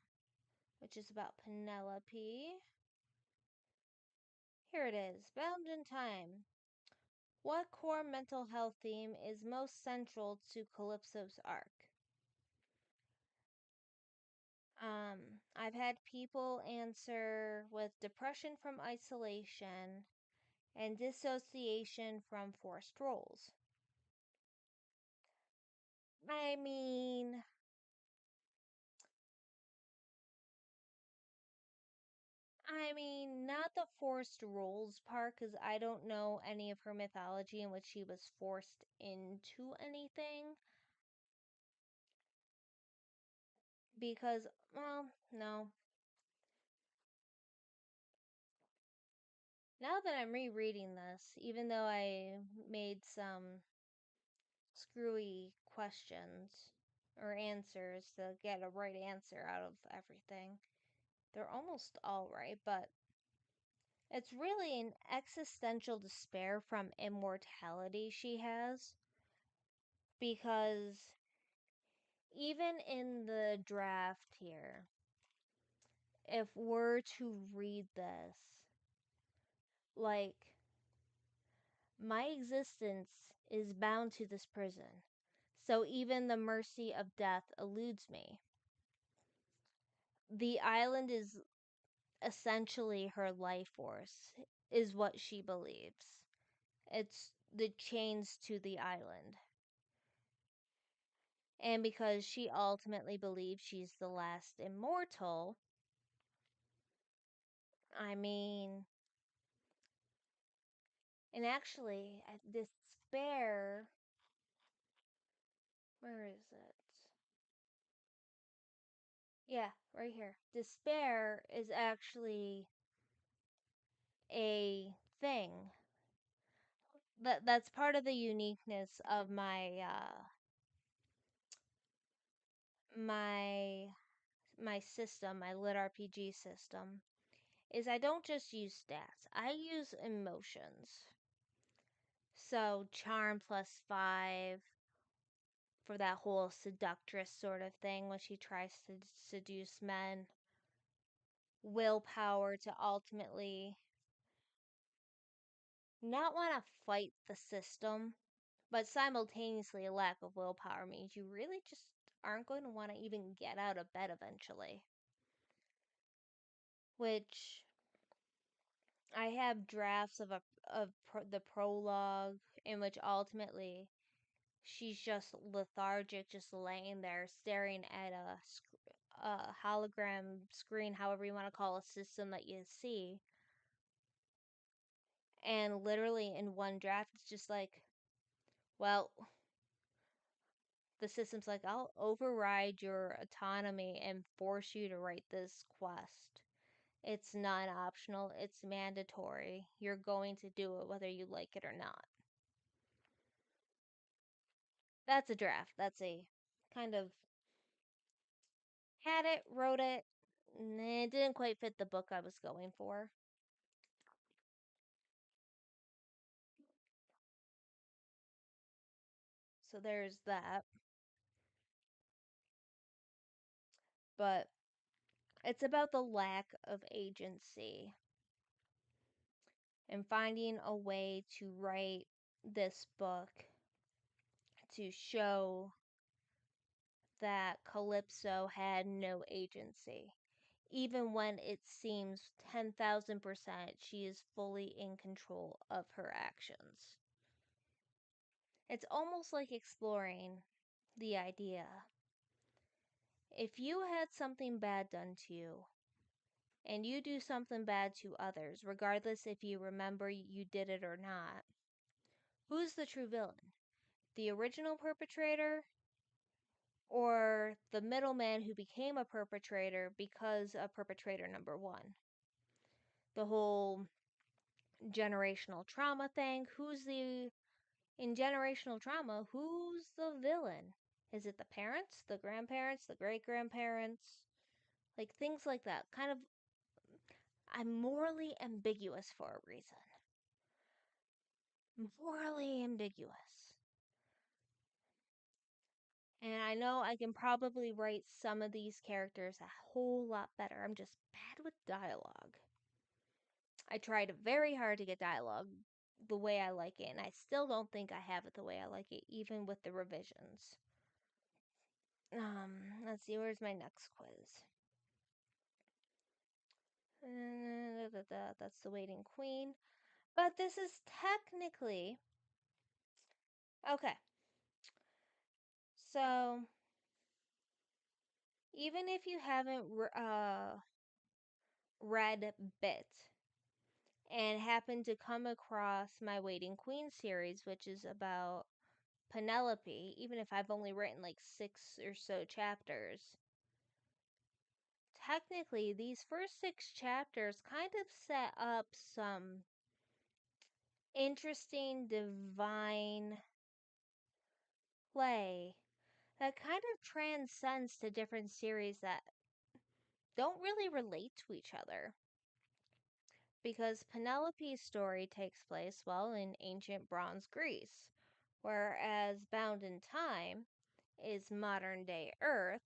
S2: which is about Penelope. Here it is. Bound in Time. What core mental health theme is most central to Calypso's arc? I've had people answer with depression from isolation and dissociation from forced roles. I mean, not the forced roles part, because I don't know any of her mythology in which she was forced into anything. Because, well, no. Now that I'm rereading this, even though I made some screwy questions or answers to get a right answer out of everything, they're almost all right, but it's really an existential despair from immortality she has. Because even in the draft here, if we're to read this, like, my existence is bound to this prison, so even the mercy of death eludes me. The island is essentially her life force, is what she believes. It's the chains to the island. And because she ultimately believes she's the last immortal, I mean, and actually, despair, where is it? Yeah, right here. Despair is actually a thing. That's part of the uniqueness of my my system, my lit RPG system, is I don't just use stats. I use emotions. So charm +5 for that whole seductress sort of thing when she tries to seduce men. Willpower to ultimately not want to fight the system, but simultaneously a lack of willpower means you really just aren't going to want to even get out of bed eventually. Which I have drafts of the prologue in which ultimately she's just lethargic, just laying there staring at a hologram screen, however you want to call a system that you see. And literally in one draft, it's just like, well, the system's like, I'll override your autonomy and force you to write this quest. It's non optional, it's mandatory. You're going to do it whether you like it or not. That's a draft. That's a kind of had it, wrote it, and it didn't quite fit the book I was going for. So there's that. But it's about the lack of agency and finding a way to write this book to show that Calypso had no agency. Even when it seems 10,000% she is fully in control of her actions. It's almost like exploring the idea. If you had something bad done to you, and you do something bad to others, regardless if you remember you did it or not, who's the true villain? The original perpetrator or the middleman who became a perpetrator because of perpetrator number one? The whole generational trauma thing. In generational trauma, who's the villain? Is it the parents, the grandparents, the great grandparents? Like things like that. Kind of, I'm morally ambiguous for a reason. Morally ambiguous. And I know I can probably write some of these characters a whole lot better. I'm just bad with dialogue. I tried very hard to get dialogue the way I like it, and I still don't think I have it the way I like it, even with the revisions. Let's see, where's my next quiz? That's the Waiting Queen. But this is technically. Okay. So, even if you haven't read Bit and happened to come across my Waiting Queen series, which is about Penelope, even if I've only written like 6 or so chapters, technically these first 6 chapters kind of set up some interesting divine play that kind of transcends to different series that don't really relate to each other. Because Penelope's story takes place, well, in ancient Bronze Greece, whereas Bound in Time is modern day Earth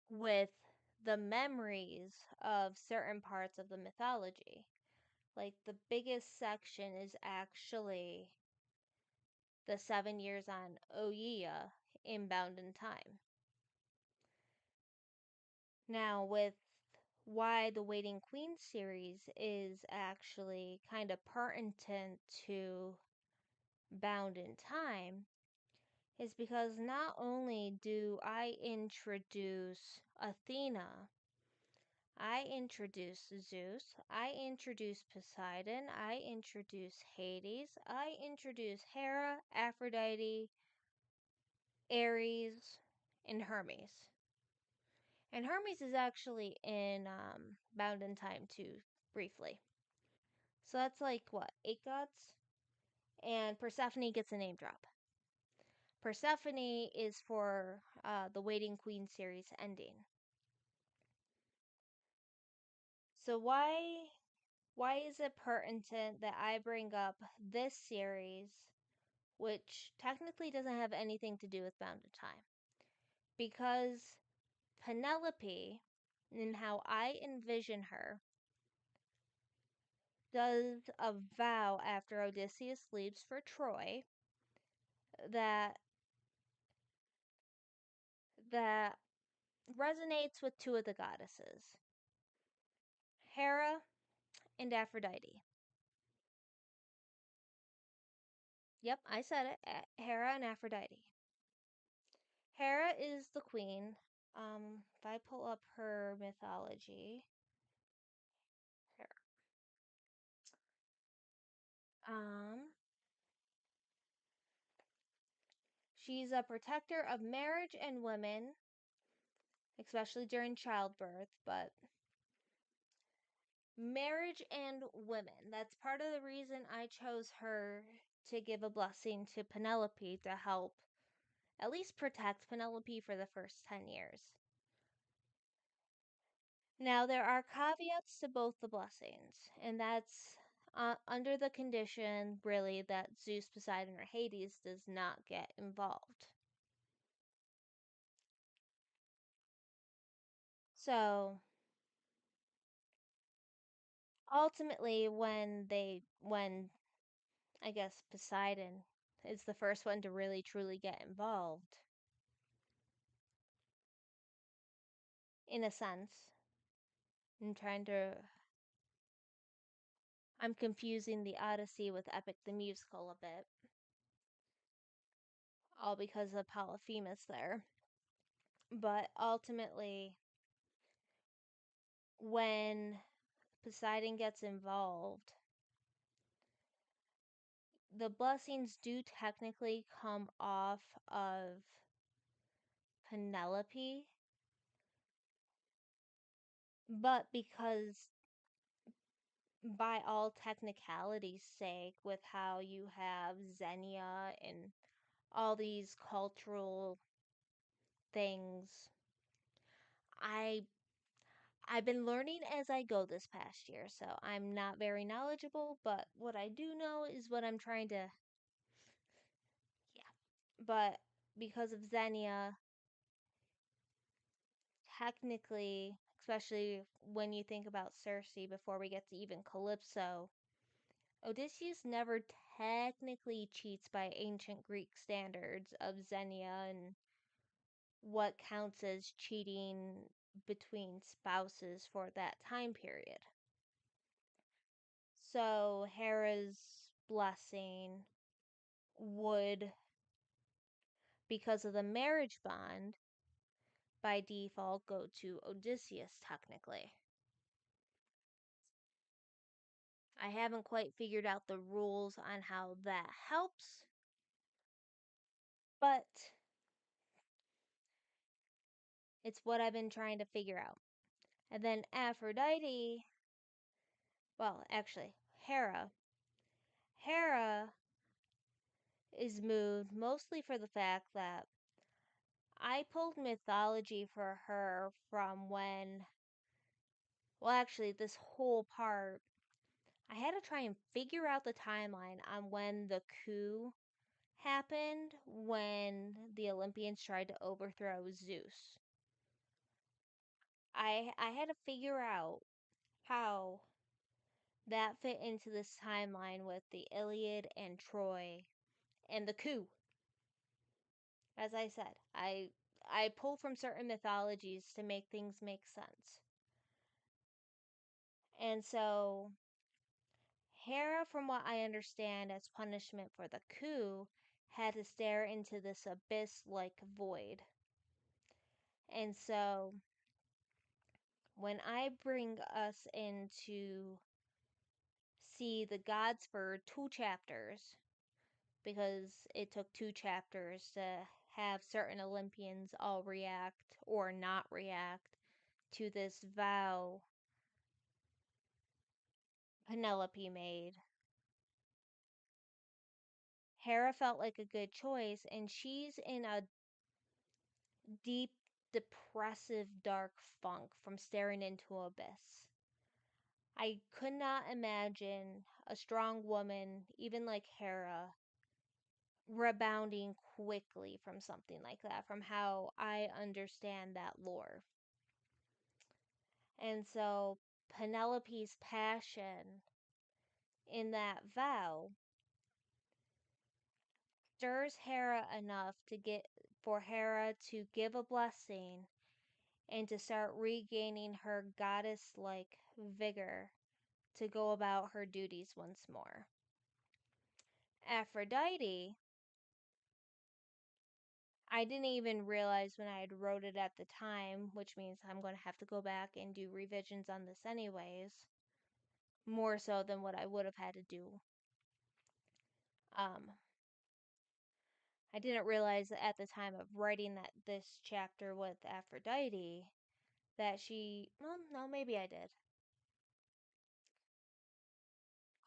S2: with the memories of certain parts of the mythology. Like the biggest section is actually the 7 years on Oea in Bound in Time. Now, with why the Waiting Queen series is actually kind of pertinent to Bound in Time is because not only do I introduce Athena, I introduce Zeus, I introduce Poseidon, I introduce Hades, I introduce Hera, Aphrodite, Ares, and Hermes. And Hermes is actually in Bound in Time too, briefly. So that's like what, 8 gods? And Persephone gets a name drop. Persephone is for the Waiting Queen series ending. So why is it pertinent that I bring up this series, which technically doesn't have anything to do with Bound in Time? Because Penelope, and how I envision her, does a vow after Odysseus leaves for Troy that that resonates with two of the goddesses, Hera and Aphrodite. Yep, I said it. Hera and Aphrodite. Hera is the queen. If I pull up her mythology, Hera. Um, she's a protector of marriage and women, especially during childbirth, but marriage and women. That's part of the reason I chose her to give a blessing to Penelope to help at least protect Penelope for the first 10 years. Now, there are caveats to both the blessings, and that's under the condition, really, that Zeus, Poseidon, or Hades does not get involved. So, ultimately, when I guess Poseidon is the first one to really truly get involved, in a sense, I'm confusing the Odyssey with Epic the Musical a bit, all because of Polyphemus there. But ultimately, when Poseidon gets involved, the blessings do technically come off of Penelope, but because by all technicality's sake, with how you have Xenia and all these cultural things, I I've been learning as I go this past year, so I'm not very knowledgeable, but what I do know is what I'm trying to, yeah. But because of Xenia, technically, especially when you think about Circe before we get to even Calypso, Odysseus never technically cheats by ancient Greek standards of Xenia and what counts as cheating between spouses for that time period. So Hera's blessing would, because of the marriage bond, by default go to Odysseus technically. I haven't quite figured out the rules on how that helps, but it's what I've been trying to figure out. And then Aphrodite, well, actually, Hera. Hera is moved mostly for the fact that I pulled mythology for her from when, well, actually, this whole part, I had to try and figure out the timeline on when the coup happened when the Olympians tried to overthrow Zeus. I had to figure out how that fit into this timeline with the Iliad and Troy and the coup. As I said, I pull from certain mythologies to make things make sense. And so Hera, from what I understand, as punishment for the coup, had to stare into this abyss like void. And so when I bring us in to see the gods for 2 chapters, because it took 2 chapters to have certain Olympians all react or not react to this vow Penelope made. Hera felt like a good choice, and she's in a deep, depressive, dark funk from staring into abyss. I could not imagine a strong woman, even like Hera, rebounding quickly from something like that, from how I understand that lore. And so Penelope's passion in that vow stirs Hera enough to get for Hera to give a blessing and to start regaining her goddess like vigor to go about her duties once more. Aphrodite, I didn't even realize when I had wrote it at the time, which means I'm going to have to go back and do revisions on this anyways, more so than what I would have had to do. I didn't realize that at the time of writing this chapter with Aphrodite that well, no, maybe I did.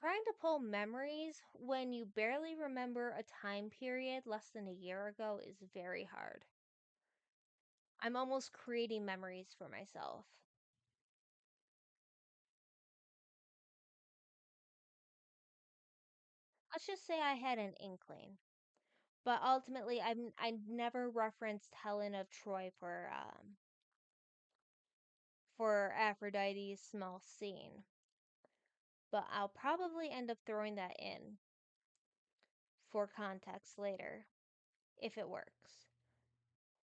S2: Trying to pull memories when you barely remember a time period less than a year ago is very hard. I'm almost creating memories for myself. Let's just say I had an inkling. But ultimately, I never referenced Helen of Troy for Aphrodite's small scene. But I'll probably end up throwing that in for context later, if it works.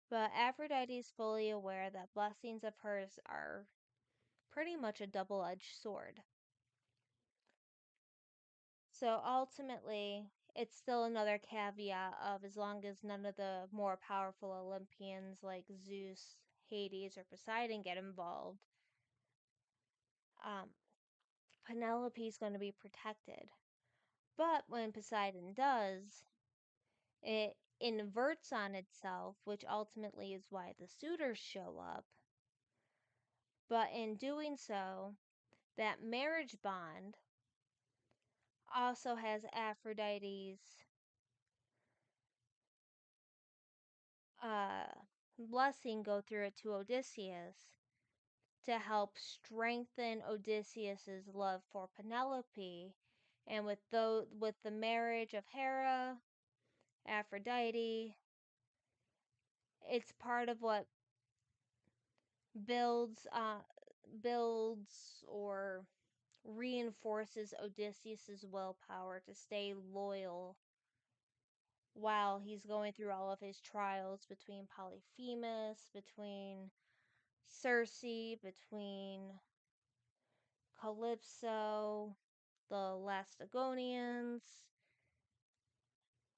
S2: But Aphrodite is fully aware that blessings of hers are pretty much a double-edged sword. So ultimately, it's still another caveat of as long as none of the more powerful Olympians like Zeus, Hades, or Poseidon get involved, um, Penelope's going to be protected. But when Poseidon does, it inverts on itself, which ultimately is why the suitors show up. But in doing so, that marriage bond also has Aphrodite's uh, blessing go through it to Odysseus to help strengthen Odysseus's love for Penelope. And with the marriage of Hera, Aphrodite, it's part of what builds builds or reinforces Odysseus's willpower to stay loyal while he's going through all of his trials between Polyphemus, between Circe, between Calypso, the Lacedaemonians.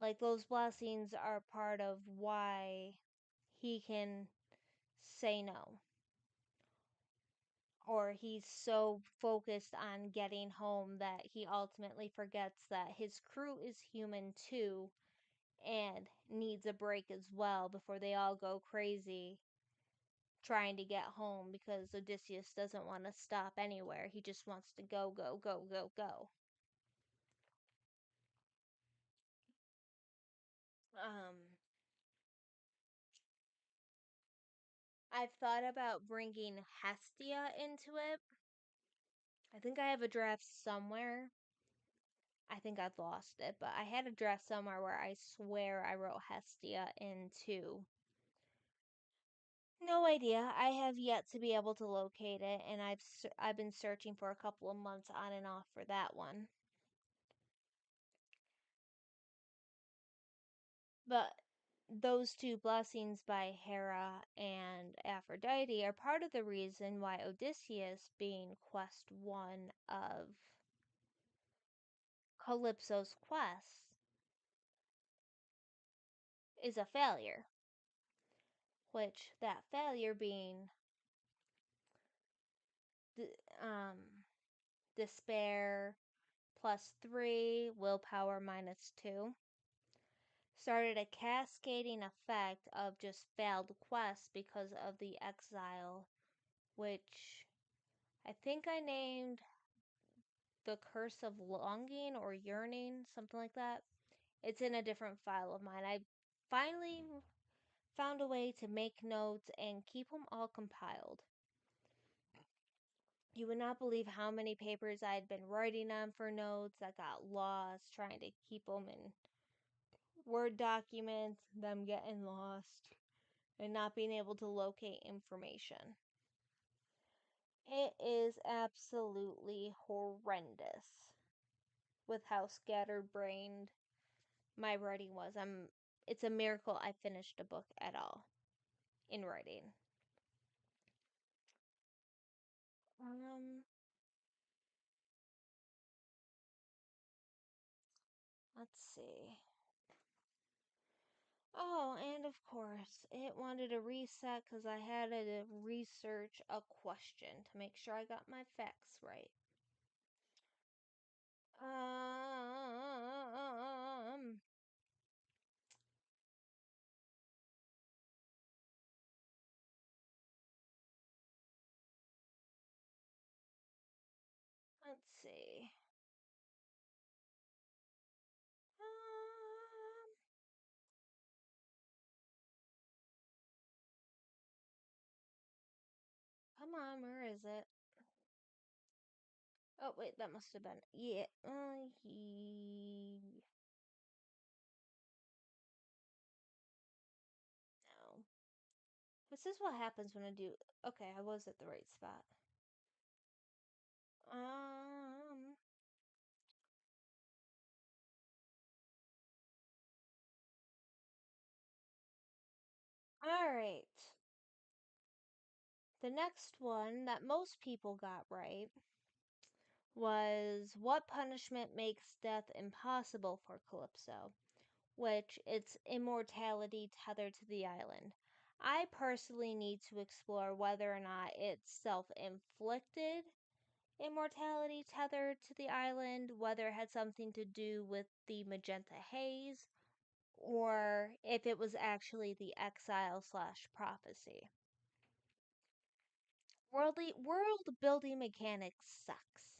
S2: Like, those blessings are part of why he can say no. Or he's so focused on getting home that he ultimately forgets that his crew is human too and needs a break as well before they all go crazy trying to get home because Odysseus doesn't want to stop anywhere. He just wants to go, go, go, go, go. Um, I've thought about bringing Hestia into it. I think I have a draft somewhere. I think I've lost it, but I had a draft somewhere where I swear I wrote Hestia into. No idea. I have yet to be able to locate it, and I've been searching for a couple of months on and off for that one. But those two blessings by Hera and Aphrodite are part of the reason why Odysseus, being quest one of Calypso's quests, is a failure. Which, that failure being um, despair +3, willpower -2, started a cascading effect of just failed quests because of the exile, which I think I named the Curse of Longing or Yearning, something like that. It's in a different file of mine. I finally found a way to make notes and keep them all compiled. You would not believe how many papers I had been writing on for notes that got lost, trying to keep them in Word documents, them getting lost, and not being able to locate information. It is absolutely horrendous with how scatterbrained my writing was. It's a miracle I finished a book at all in writing. Um see. Oh, and of course, it wanted to reset because I had to research a question to make sure I got my facts right. Um, let's see. Um, come on, where is it? Oh, wait, that must have been, yeah, no. This is what happens when I do, okay, I was at the right spot. Um, alright. The next one that most people got right was what punishment makes death impossible for Calypso, which it's immortality tethered to the island. I personally need to explore whether or not it's self-inflicted immortality tethered to the island, whether it had something to do with the magenta haze, or if it was actually the exile slash prophecy. World building mechanics sucks.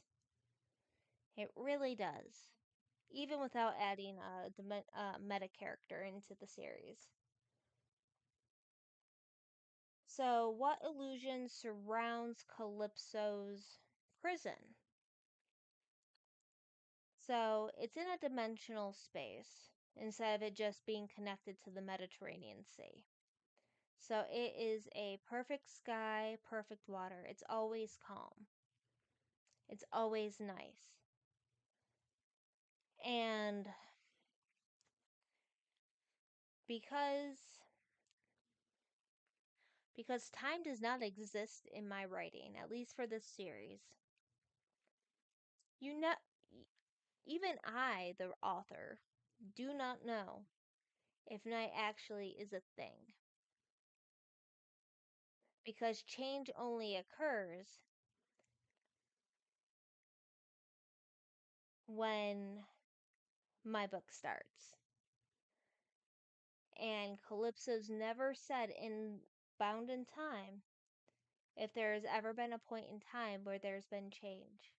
S2: It really does. Even without adding the meta character into the series. So, what illusion surrounds Calypso's prison? So, it's in a dimensional space instead of it just being connected to the Mediterranean Sea. So, it is a perfect sky, perfect water. It's always calm. It's always nice. And because time does not exist in my writing, at least for this series. You know, even I, the author, do not know if night actually is a thing. Because change only occurs when my book starts. And Calypso's never said in Bound in Time if there has ever been a point in time where there's been change.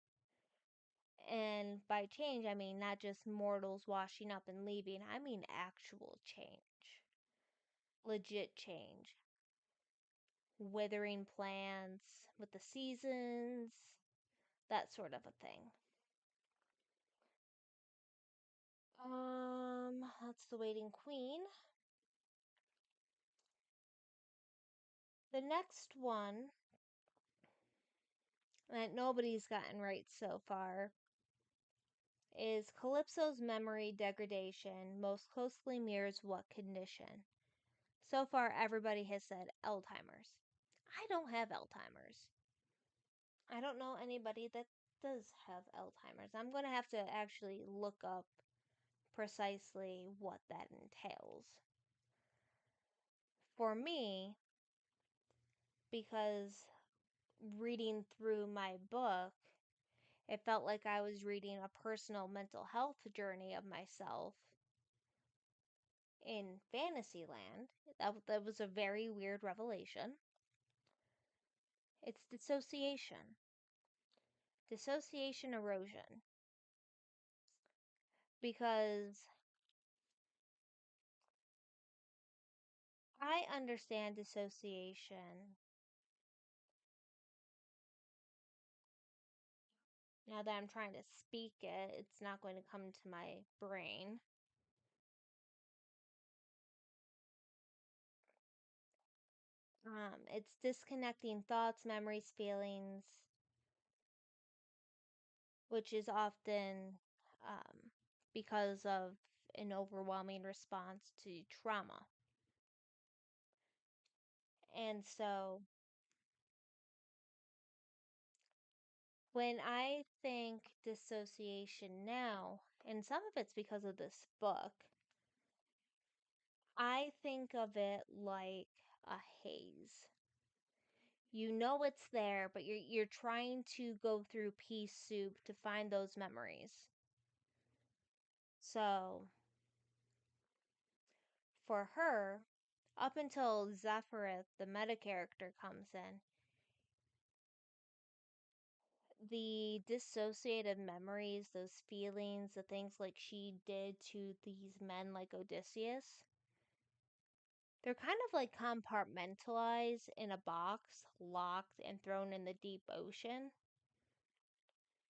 S2: And by change, I mean not just mortals washing up and leaving, I mean actual change. Legit change. Withering plants with the seasons, that sort of a thing. That's the Waiting Queen. The next one that nobody's gotten right so far is Calypso's memory degradation most closely mirrors what condition? So far, everybody has said Alzheimer's. I don't have Alzheimer's. I don't know anybody that does have Alzheimer's. I'm going to have to actually look up precisely what that entails. For me, because reading through my book, it felt like I was reading a personal mental health journey of myself in Fantasyland. That was a very weird revelation. It's dissociation erosion. Because I understand dissociation now that I'm trying to speak it, it's not going to come to my brain. It's disconnecting thoughts, memories, feelings, which is often um, because of an overwhelming response to trauma. And so when I think dissociation now, and some of it's because of this book. I think of it like a haze. You know it's there, but you're trying to go through pea soup to find those memories. So, for her, up until Zephyrith, the meta character, comes in, the dissociated memories, those feelings, the things like she did to these men like Odysseus, they're kind of like compartmentalized in a box, locked and thrown in the deep ocean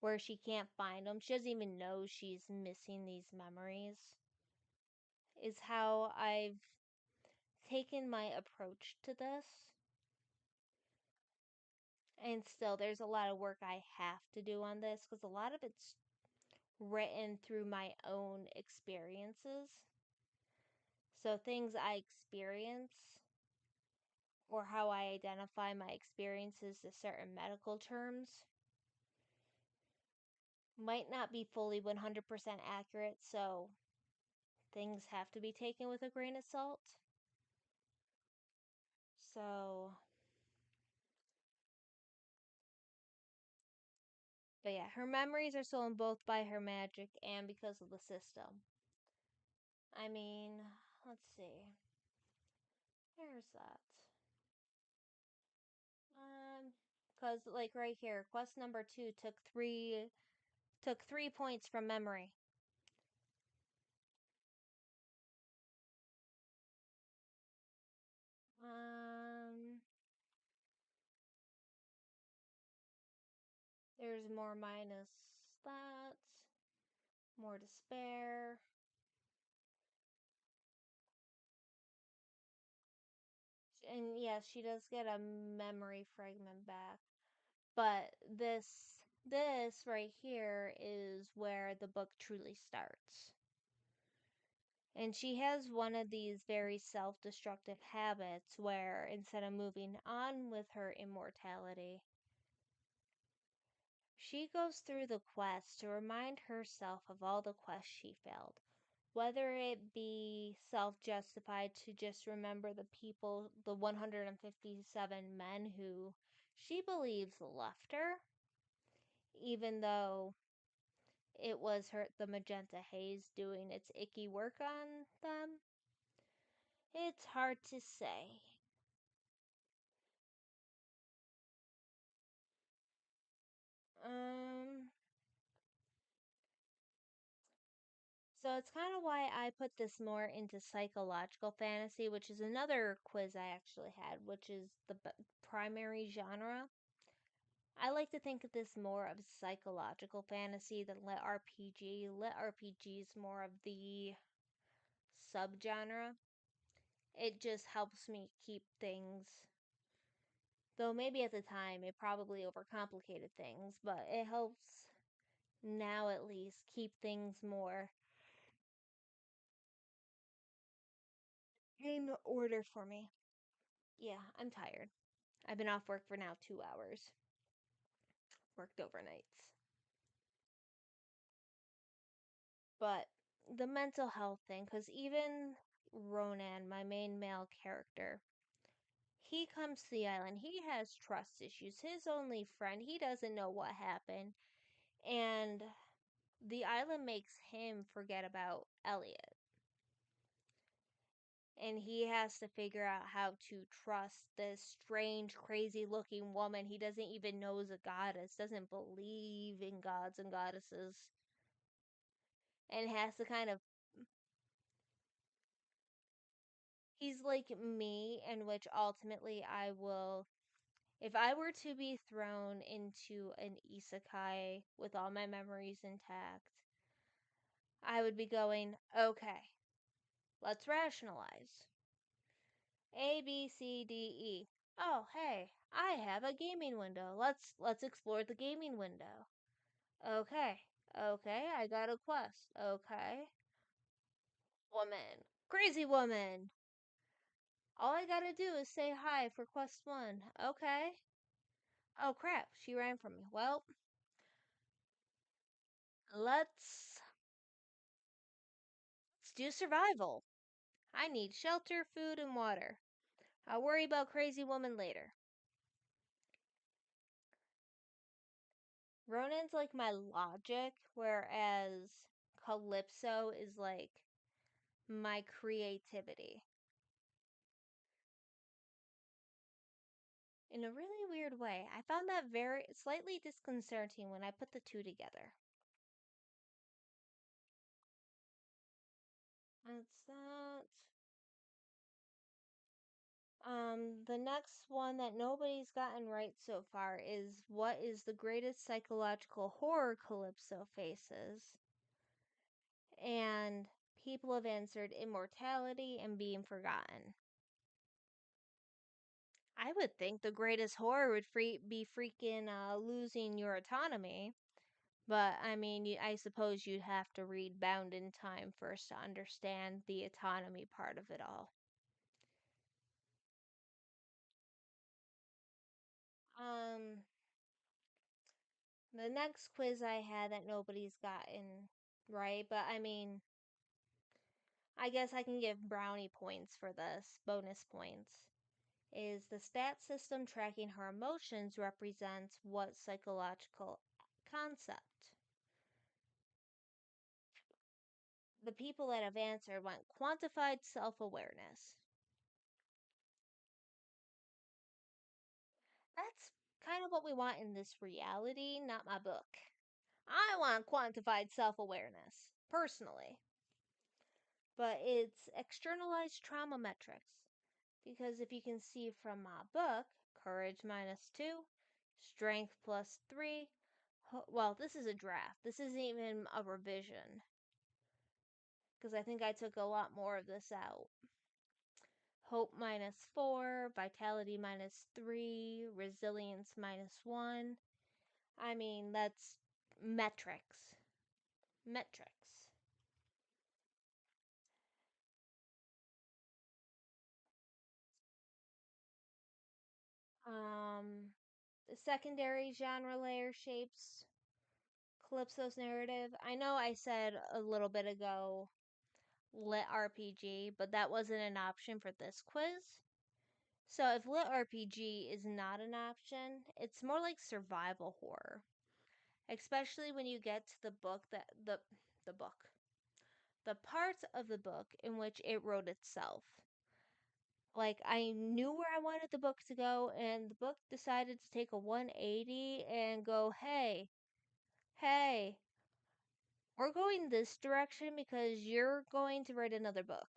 S2: where she can't find them. She doesn't even know she's missing these memories, is how I've taken my approach to this. And still, there's a lot of work I have to do on this because a lot of it's written through my own experiences. So, things I experience or how I identify my experiences to certain medical terms might not be fully 100% accurate, so things have to be taken with a grain of salt. So, but yeah, her memories are stolen both by her magic and because of the system. I mean, let's see. There's that. Cause like right here, quest number 2 took three points from memory. Um, there's more minus that, more despair. And yes, she does get a memory fragment back. But this right here is where the book truly starts. And she has one of these very self-destructive habits where instead of moving on with her immortality, she goes through the quest to remind herself of all the quests she failed. Whether it be self-justified to just remember the people, the 157 men who she believes left her, even though it was the magenta haze doing its icky work on them. It's hard to say. Um, so it's kind of why I put this more into psychological fantasy, which is another quiz I actually had, which is the primary genre. I like to think of this more of psychological fantasy than lit RPG. Lit RPG is more of the subgenre. It just helps me keep things, though maybe at the time it probably overcomplicated things, but it helps now at least keep things more in order for me. Yeah, I'm tired. I've been off work for now 2 hours. Worked overnights. But the mental health thing, because even Ronan, my main male character, he comes to the island. He has trust issues. His only friend, he doesn't know what happened. And the island makes him forget about Elliot. And he has to figure out how to trust this strange, crazy looking woman he doesn't even know is a goddess, doesn't believe in gods and goddesses, and has to kind of. He's like me, in which ultimately I will. If I were to be thrown into an isekai with all my memories intact, I would be going, okay, let's rationalize. A, B, C, D, E. Oh, hey, I have a gaming window. Let's explore the gaming window. Okay. Okay, I got a quest. Okay. Woman. Crazy woman. All I gotta do is say hi for quest 1. Okay. Oh crap, she ran from me. Well, let's Let's do survival. I need shelter, food, and water. I'll worry about crazy woman later. Ronan's like my logic, whereas Calypso is like my creativity. In a really weird way, I found that very slightly disconcerting when I put the two together. That's that. The next one that nobody's gotten right so far is what is the greatest psychological horror Calypso faces? And people have answered immortality and being forgotten. I would think the greatest horror would be freaking losing your autonomy. But I mean, I suppose you'd have to read Bound in Time first to understand the autonomy part of it all. Um, the next quiz I had that nobody's gotten right, but I mean, I guess I can give brownie points for this, bonus points. Is the stat system tracking her emotions represents what psychological concept? The people that have answered went quantified self awareness. That's kind of what we want in this reality, not my book. I want quantified self awareness, personally. But it's externalized trauma metrics. Because if you can see from my book, courage minus 2, strength plus 3. Well, this is a draft. This isn't even a revision. Because I think I took a lot more of this out. Hope minus 4, vitality minus 3, resilience minus 1. I mean, that's metrics. Metrics. Um, the secondary genre layer shapes Calypso's narrative. I know I said a little bit ago lit RPG, but that wasn't an option for this quiz. So if lit RPG is not an option, it's more like survival horror. Especially when you get to the book that the book. The parts of the book in which it wrote itself. Like I knew where I wanted the book to go and the book decided to take a 180 and go, hey, we're going this direction because you're going to write another book.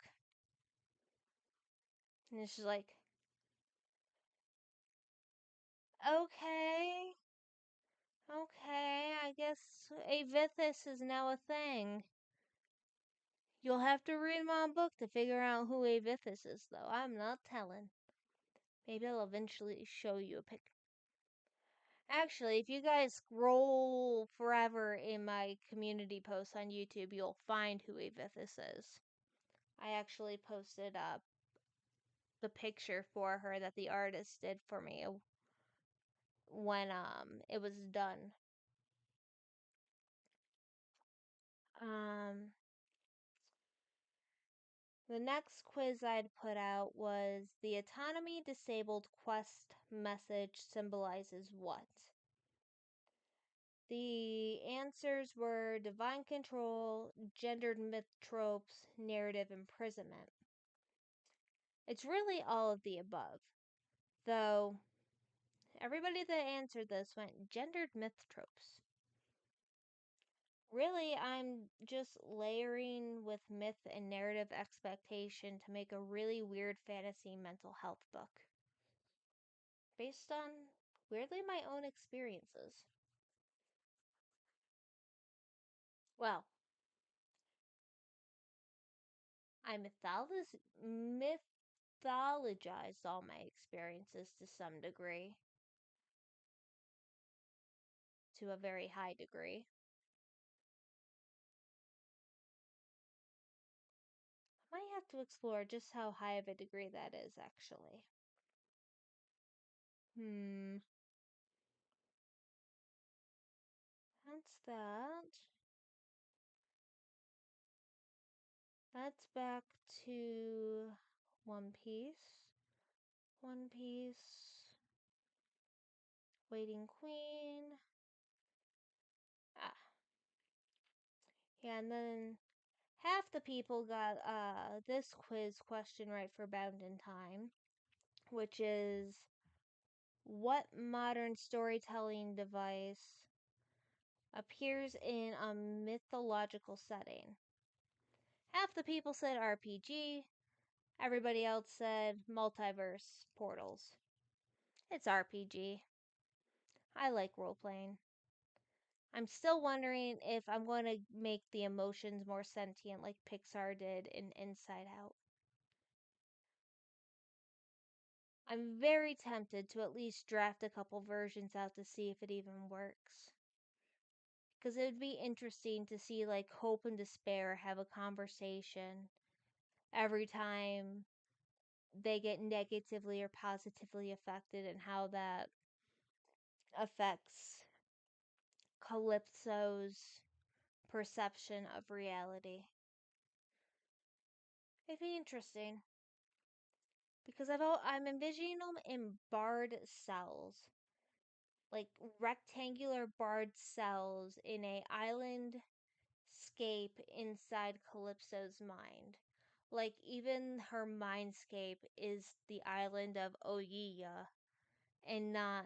S2: And it's just like, okay, I guess Avithis is now a thing. You'll have to read my book to figure out who Avithis is, though. I'm not telling. Maybe I'll eventually show you a pic. Actually, if you guys scroll forever in my community posts on YouTube, you'll find who Avithis is. I actually posted up the picture for her that the artist did for me when it was done. Um the next quiz I'd put out was the autonomy disabled quest message symbolizes what? The answers were divine control, gendered myth tropes, narrative imprisonment. It's really all of the above, though everybody that answered this went gendered myth tropes. Really, I'm just layering with myth and narrative expectation to make a really weird fantasy mental health book. Based on, weirdly, my own experiences. Well, I mythologized all my experiences to some degree, to a very high degree. I might have to explore just how high of a degree that is, actually. Hmm, that's that. That's back to One Piece. One Piece. Waiting Queen. Ah. Yeah, and then half the people got this quiz question right for Bound in Time, which is what modern storytelling device appears in a mythological setting? Half the people said RPG, everybody else said multiverse portals. It's RPG. I like role playing. I'm still wondering if I'm going to make the emotions more sentient like Pixar did in Inside Out. I'm very tempted to at least draft a couple versions out to see if it even works. Because it would be interesting to see like hope and despair have a conversation every time they get negatively or positively affected, and how that affects Calypso's perception of reality. It'd be interesting because I'm envisioning them in barred cells, like rectangular barred cells in a island scape inside Calypso's mind. Like even her mindscape is the island of Oyiya and not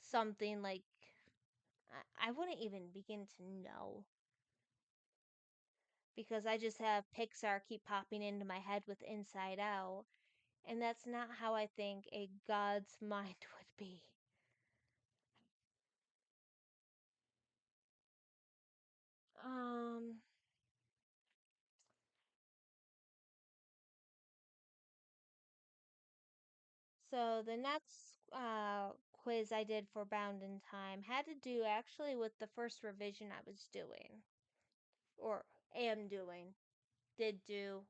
S2: something like I wouldn't even begin to know, because I just have Pixar keep popping into my head with Inside Out, and that's not how I think a god's mind would be. Um, so the next quiz I did for Bound in Time had to do actually with the first revision I was doing, or am doing, did do.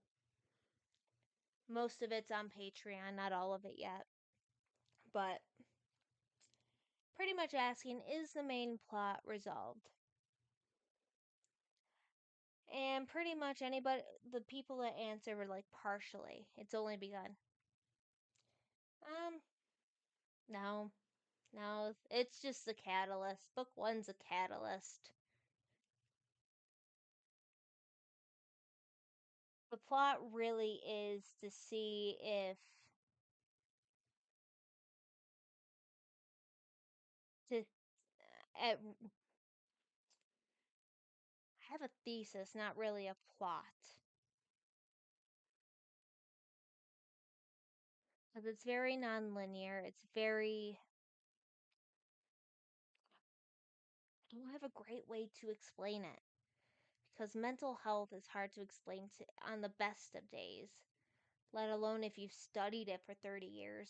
S2: Most of it's on Patreon, not all of it yet. But pretty much asking, is the main plot resolved? And pretty much anybody, the people that answer were like partially. It's only begun. Um, no, no, it's just a catalyst. Book one's a catalyst. The plot really is to see if to I have a thesis, not really a plot, because it's very non-linear. It's very I don't have a great way to explain it, because mental health is hard to explain to on the best of days, let alone if you've studied it for 30 years.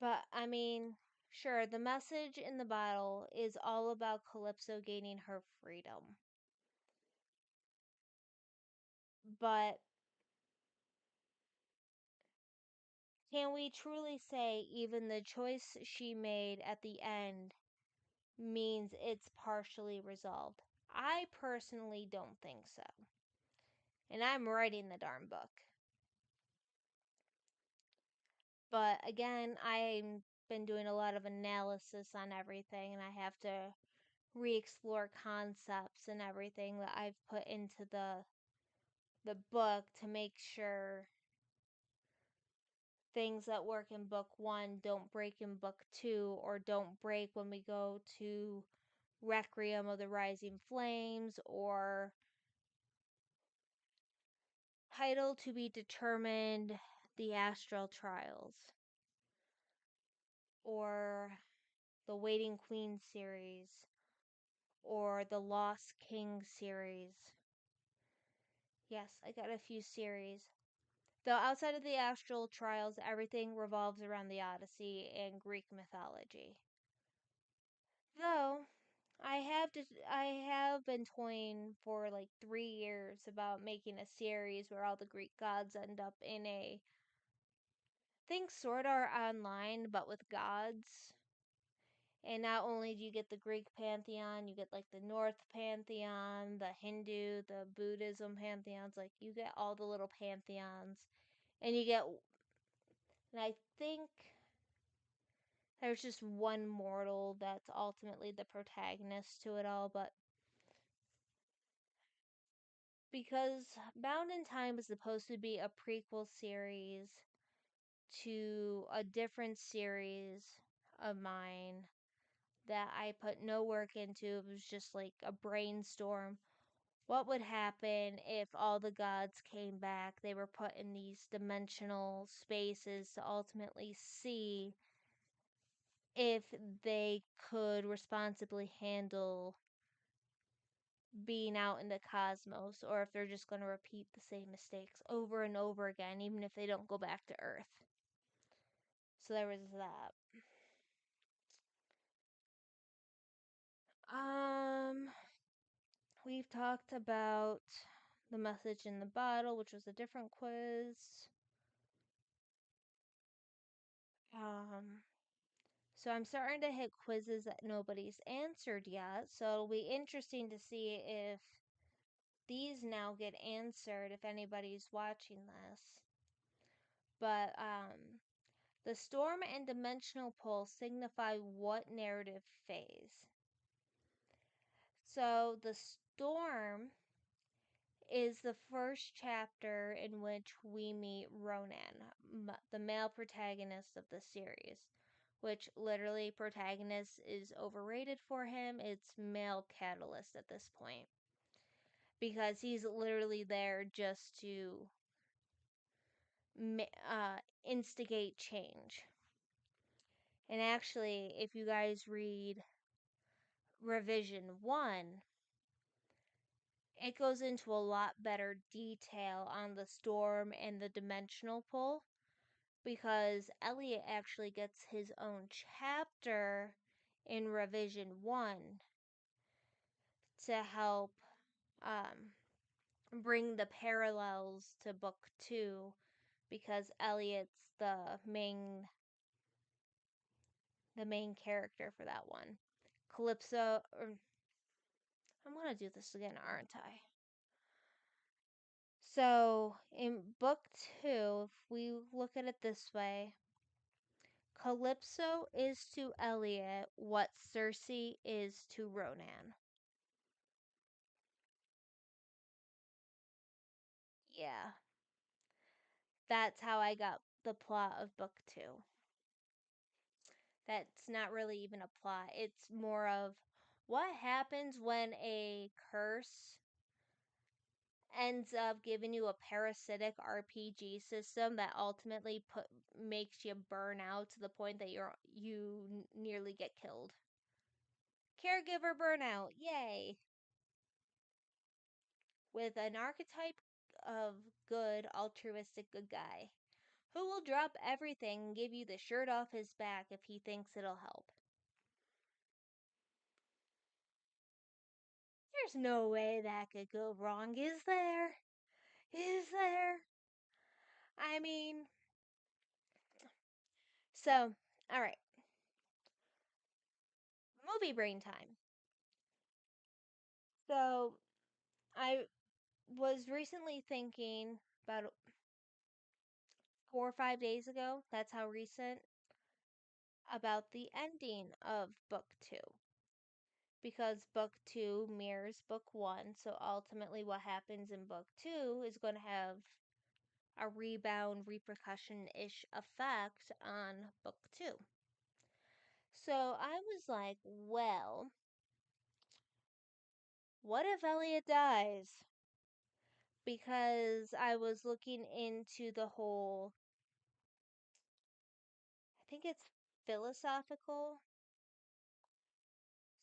S2: But I mean, sure, the message in the bottle is all about Calypso gaining her freedom. But can we truly say even the choice she made at the end means it's partially resolved? I personally don't think so. And I'm writing the darn book. But again, I've been doing a lot of analysis on everything, and I have to re-explore concepts and everything that I've put into the book to make sure things that work in book one don't break in book two, or don't break when we go to Requiem of the Rising Flames, or title to be determined, the Astral Trials, or the Waiting Queen series, or the Lost King series. Yes, I got a few series. Though outside of the Astral Trials, everything revolves around the Odyssey and Greek mythology. Though I have been toying for like 3 years about making a series where all the Greek gods end up in a Think Sword Art Online, but with gods. And not only do you get the Greek pantheon, you get like the North pantheon, the Hindu, the Buddhism pantheons. Like you get all the little pantheons. And you get, and I think there's just one mortal that's ultimately the protagonist to it all. But because Bound in Time is supposed to be a prequel series to a different series of mine that I put no work into. It was just like a brainstorm. What would happen if all the gods came back? They were put in these dimensional spaces to ultimately see if they could responsibly handle being out in the cosmos, or if they're just going to repeat the same mistakes over and over again, even if they don't go back to Earth. So there was that. We've talked about the message in the bottle, which was a different quiz. Um, so I'm starting to hit quizzes that nobody's answered yet. So it'll be interesting to see if these now get answered if anybody's watching this. But the storm and dimensional pole signify what narrative phase? So the storm is the first chapter in which we meet Ronan, the male protagonist of the series. Which literally, protagonist is overrated for him. It's male catalyst at this point. Because he's literally there just to instigate change. And actually, if you guys read Revision 1, it goes into a lot better detail on the storm and the dimensional pull, because Elliot actually gets his own chapter in Revision 1 to help bring the parallels to book 2, because Elliot's the main character for that one. Calypso, I'm gonna do this again, aren't I? So in book 2, if we look at it this way, Calypso is to Elliot what Circe is to Ronan. Yeah, that's how I got the plot of book 2. That's not really even a plot. It's more of what happens when a curse ends up giving you a parasitic RPG system that ultimately makes you burn out to the point that you nearly get killed. Caregiver burnout, yay! With an archetype of good, altruistic good guy who will drop everything and give you the shirt off his back if he thinks it'll help. There's no way that could go wrong, is there? Is there? I mean, so, alright. Movie brain time. So, I was recently thinking about 4 or 5 days ago, that's how recent, about the ending of book 2. Because book 2 mirrors book 1, so ultimately what happens in book 2 is going to have a rebound, repercussion-ish effect on book 2. So I was like, well, what if Elliot dies? Because I was looking into the whole, I think it's philosophical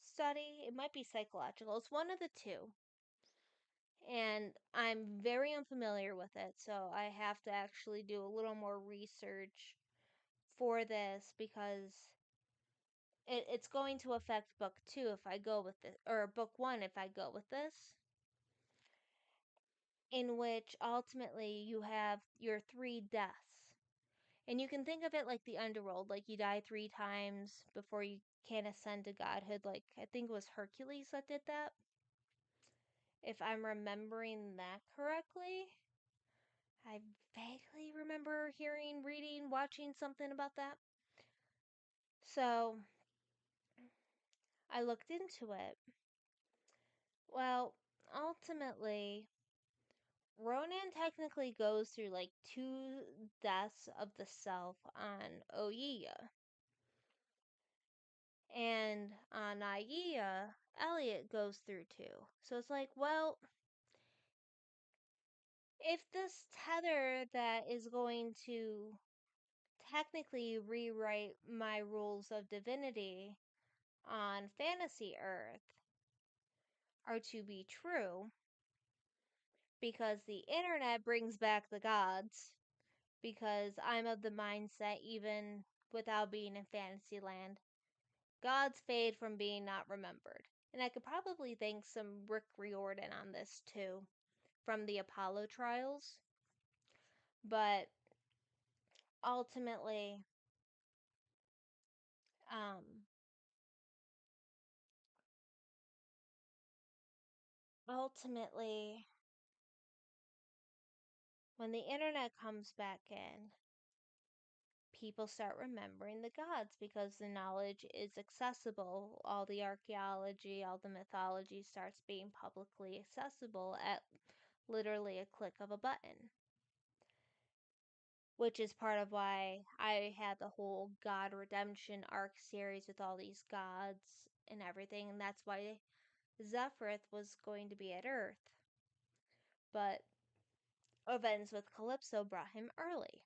S2: study. It might be psychological. It's one of the two. And I'm very unfamiliar with it, so I have to actually do a little more research for this, because it's going to affect book 2 if I go with it, or book 1 if I go with this, in which ultimately you have your 3 deaths. And you can think of it like the underworld, like you die 3 times before you can ascend to godhood. Like, I think it was Hercules that did that, if I'm remembering that correctly. I vaguely remember hearing, reading, watching something about that. So I looked into it. Well, ultimately, Ronan technically goes through like 2 deaths of the self on Oya. And on Aia, Elliot goes through 2. So it's like, well, if this tether that is going to technically rewrite my rules of divinity on Fantasy Earth are to be true, because the internet brings back the gods, because I'm of the mindset, even without being in Fantasyland, gods fade from being not remembered. And I could probably thank some Rick Riordan on this too, from the Apollo trials. But ultimately, um, ultimately, when the internet comes back in, people start remembering the gods because the knowledge is accessible. All the archaeology, all the mythology starts being publicly accessible at literally a click of a button. Which is part of why I had the whole God Redemption arc series with all these gods and everything, and that's why Zephyrith was going to be at Earth. But events with Calypso brought him early.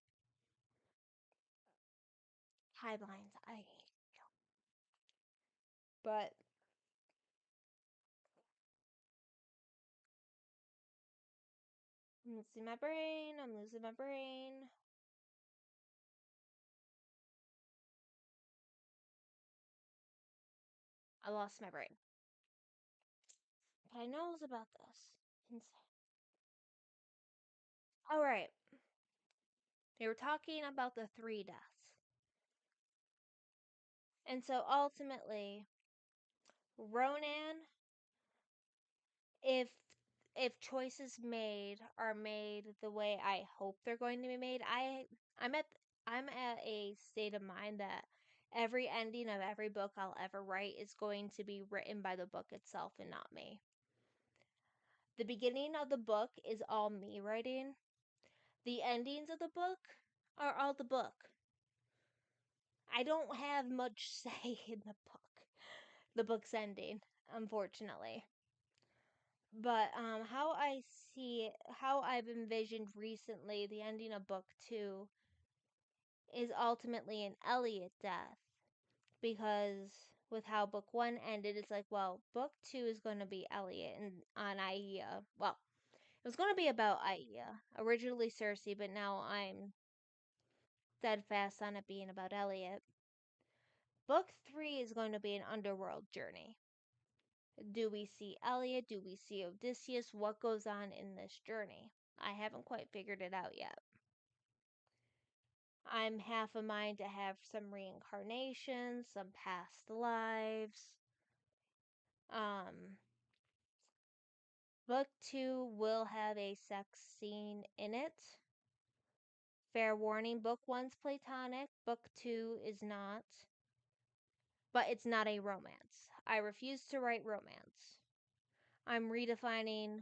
S2: Timelines, I hate you. But I'm losing my brain. I'm losing my brain. I lost my brain. But I know it was about this. Insane. Alright. They were talking about the 3 deaths. And so ultimately, Ronan, if choices made are made the way I hope they're going to be made, I'm at a state of mind that every ending of every book I'll ever write is going to be written by the book itself and not me. The beginning of the book is all me writing. The endings of the book are all the book. I don't have much say in the book's ending, unfortunately. But how I see it, how I've envisioned recently the ending of book 2 is ultimately an Elliot death. Because with how book 1 ended, it's like, well, book 2 is going to be Elliot and on Aia. Well, it was going to be about Aia. Originally Cersei, but now I'm steadfast on it being about Elliot. Book 3 is going to be an underworld journey. Do we see Elliot? Do we see Odysseus? What goes on in this journey? I haven't quite figured it out yet. I'm half a mind to have some reincarnations, some past lives. Book 2 will have a sex scene in it. Fair warning, book 1's platonic, book 2 is not. But it's not a romance. I refuse to write romance. I'm redefining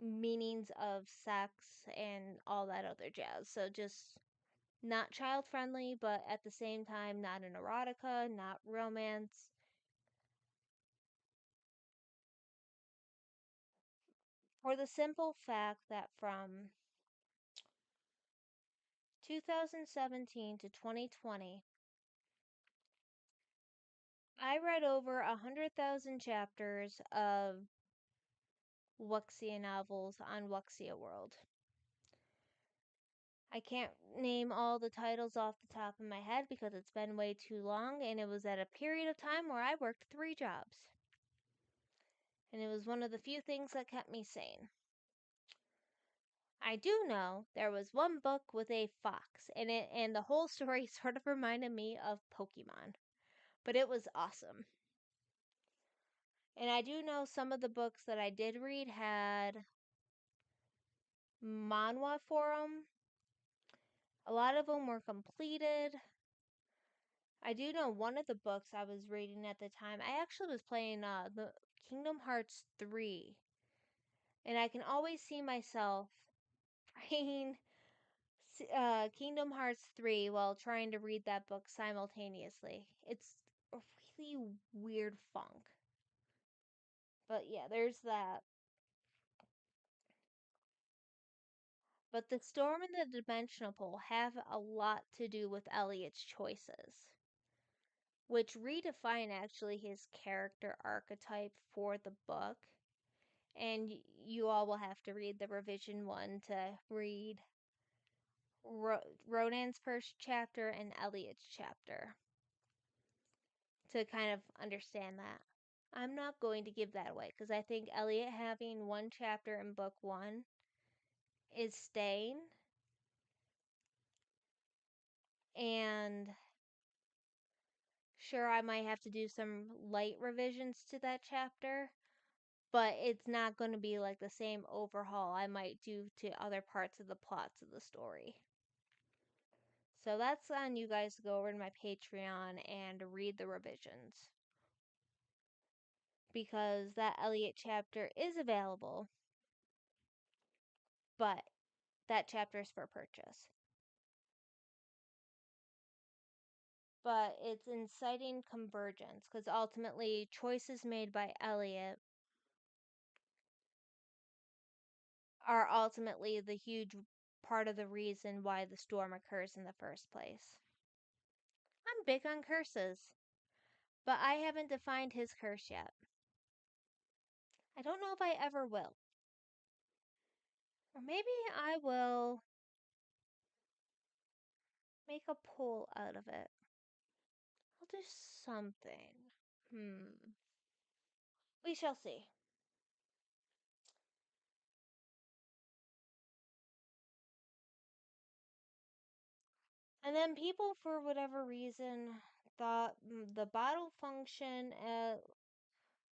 S2: meanings of sex and all that other jazz. So just not child friendly, but at the same time, not an erotica, not romance. For the simple fact that from 2017 to 2020, I read over 100,000 chapters of Wuxia novels on Wuxia World. I can't name all the titles off the top of my head because it's been way too long, and it was at a period of time where I worked 3 jobs. And it was one of the few things that kept me sane. I do know there was one book with a fox in it, and the whole story sort of reminded me of Pokemon, but it was awesome. And I do know some of the books that I did read had manhwa for them. A lot of them were completed. I do know one of the books I was reading at the time, I actually was playing the Kingdom Hearts 3. And I can always see myself playing Kingdom Hearts 3 while trying to read that book simultaneously. It's a really weird funk. But yeah, there's that. But the storm and the dimensional pole have a lot to do with Elliot's choices, which redefine actually his character archetype for the book. And you all will have to read the revision one to read Ronan's first chapter and Elliot's chapter to kind of understand that. I'm not going to give that away because I think Elliot having one chapter in book one is staying, and sure, I might have to do some light revisions to that chapter, but it's not going to be like the same overhaul I might do to other parts of the plots of the story. So that's on you guys to go over to my Patreon and read the revisions. Because that Elliot chapter is available, but that chapter is for purchase. But it's inciting convergence because ultimately choices made by Elliot are ultimately the huge part of the reason why the storm occurs in the first place. I'm big on curses, but I haven't defined his curse yet. I don't know if I ever will. Or maybe I will make a poll out of it. I'll do something. We shall see. And then people, for whatever reason, thought the bottle function,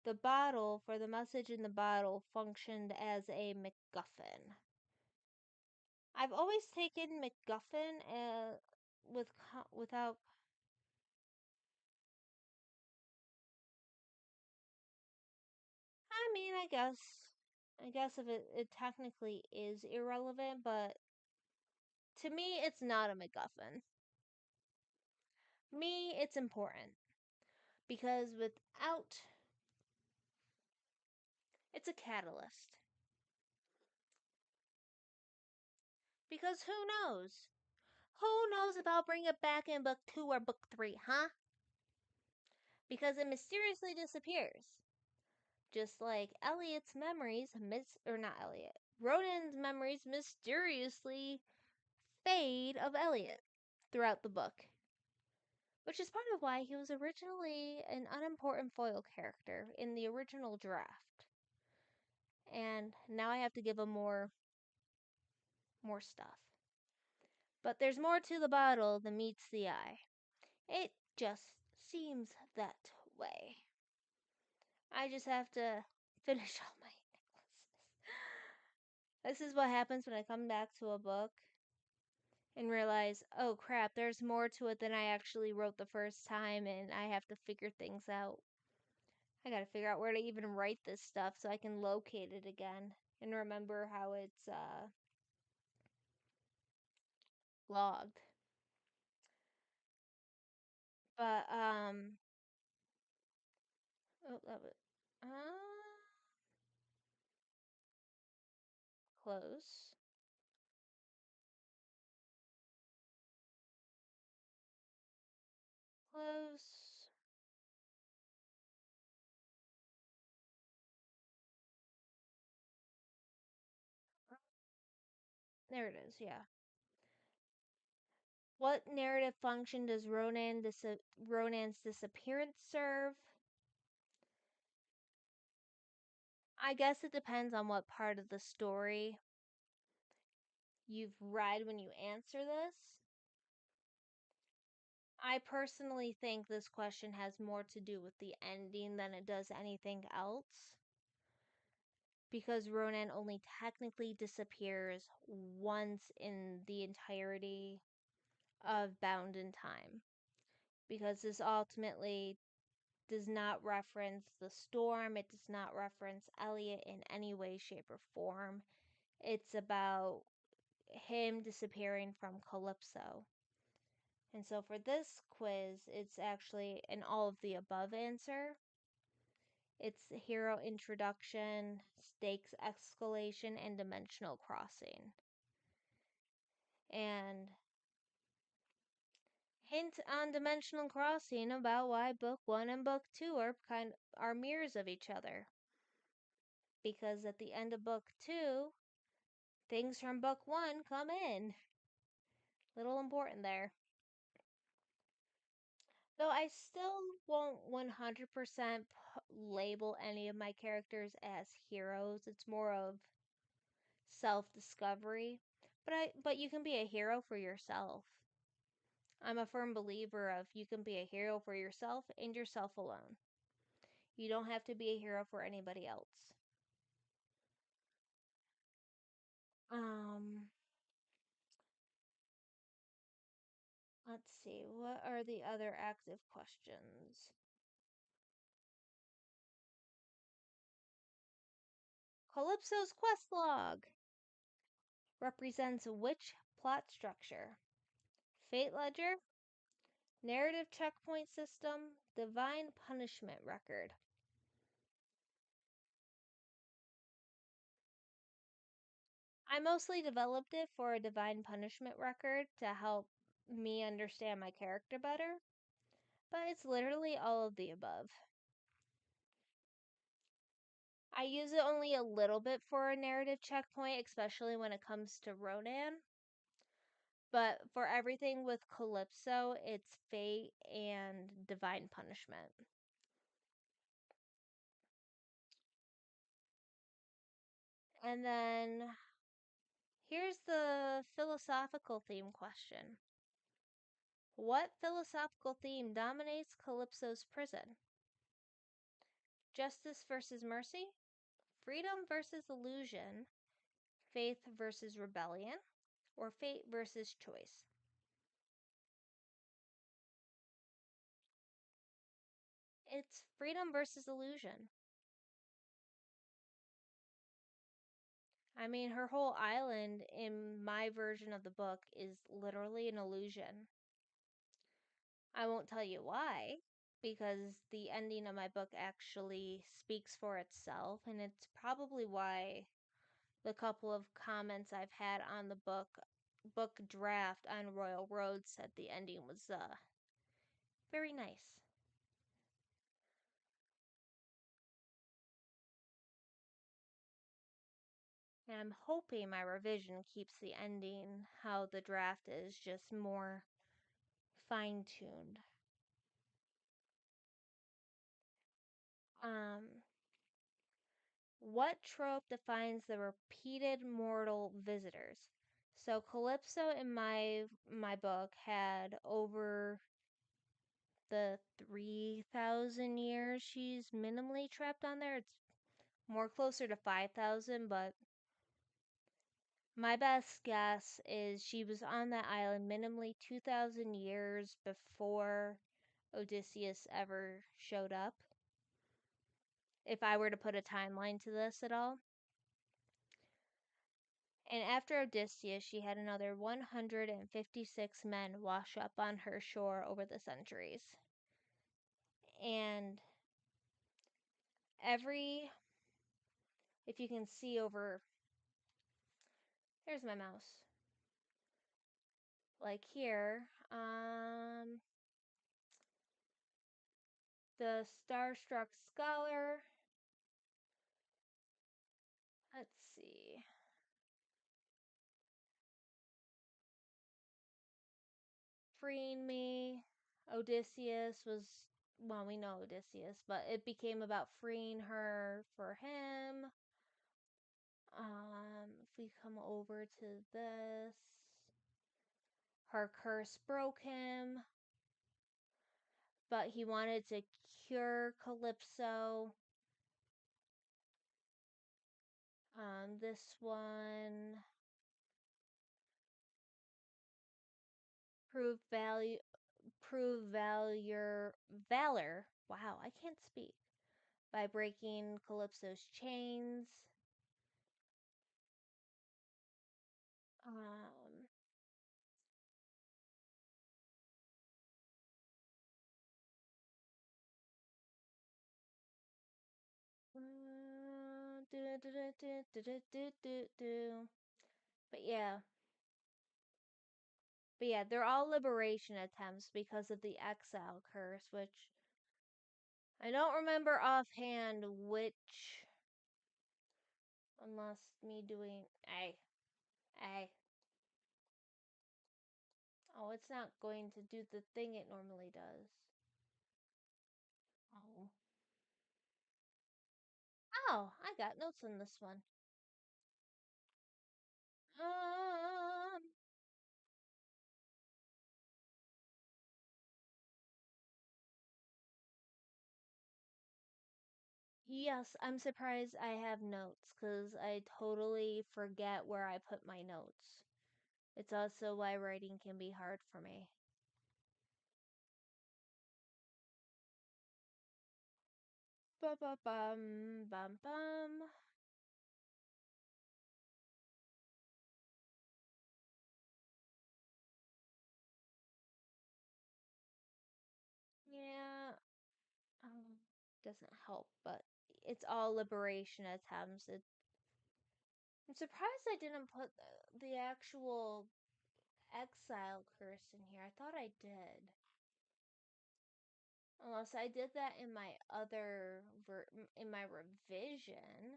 S2: the bottle for the message in the bottle functioned as a MacGuffin. I've always taken MacGuffin without. I mean, I guess if it technically is irrelevant, but to me, it's not a MacGuffin. Me, it's important because without, it's a catalyst. Because who knows? Who knows if I'll bring it back in book 2 or book 3, huh? Because it mysteriously disappears. Just like Elliot's memories, or not Elliot, Ronan's memories mysteriously fade of Elliot throughout the book. Which is part of why he was originally an unimportant foil character in the original draft. And now I have to give him more stuff. But there's more to the bottle than meets the eye. It just seems that way. I just have to finish all my necklaces. This is what happens when I come back to a book and realize, oh crap, there's more to it than I actually wrote the first time, and I have to figure things out. I gotta figure out where to even write this stuff so I can locate it again and remember how it's logged. But oh, that was close. Close. There it is, yeah. What narrative function does Ronan's disappearance serve? I guess it depends on what part of the story you've read when you answer this. I personally think this question has more to do with the ending than it does anything else. Because Ronan only technically disappears once in the entirety of Bound in Time. Because this ultimately does not reference the storm, it does not reference Elliot in any way, shape, or form. It's about him disappearing from Calypso. And so for this quiz, it's actually an all of the above answer. It's hero introduction, stakes escalation, and dimensional crossing. And hint on dimensional crossing about why book 1 and book 2 are mirrors of each other. Because at the end of book 2, things from book 1 come in. Little important there. Though I still won't 100% label any of my characters as heroes. It's more of self-discovery. But you can be a hero for yourself. I'm a firm believer of you can be a hero for yourself and yourself alone. You don't have to be a hero for anybody else. Um, let's see. What are the other active questions? Calypso's quest log represents which plot structure? Fate ledger, narrative checkpoint system, divine punishment record. I mostly developed it for a divine punishment record to help me understand my character better, but it's literally all of the above. I use it only a little bit for a narrative checkpoint, especially when it comes to Ronan. But for everything with Calypso, it's fate and divine punishment. And then here's the philosophical theme question. What philosophical theme dominates Calypso's prison? Justice versus mercy? Freedom versus illusion? Faith versus rebellion? Or fate versus choice? It's freedom versus illusion. I mean, her whole island in my version of the book is literally an illusion. I won't tell you why, because the ending of my book actually speaks for itself, and it's probably why the couple of comments I've had on the book draft on Royal Road said the ending was very nice. And I'm hoping my revision keeps the ending how the draft is, just more fine-tuned. What trope defines the repeated mortal visitors? So Calypso in my book had over the 3,000 years she's minimally trapped on there. It's more closer to 5,000, but my best guess is she was on that island minimally 2,000 years before Odysseus ever showed up. If I were to put a timeline to this at all. And after Odysseus, she had another 156 men wash up on her shore over the centuries. And if you can see over, there's my mouse. Like here, the Starstruck Scholar. Let's see. Freeing me. Odysseus was, well, we know Odysseus, but it became about freeing her for him. If we come over to this, her curse broke him, but he wanted to cure Calypso. This one, prove value, prove valor. Wow, I can't speak. By breaking Calypso's chains. Um, But yeah. But yeah, they're all liberation attempts because of the exile curse, which I don't remember offhand which, unless me doing a. Oh, it's not going to do the thing it normally does. Oh. Oh, I got notes on this one. Um, yes, I'm surprised I have notes because I totally forget where I put my notes. It's also why writing can be hard for me. Ba ba bum bum bum. Yeah, doesn't help, but it's all liberation attempts. I'm surprised I didn't put the actual exile curse in here. I thought I did. Unless I did that in my other in my revision.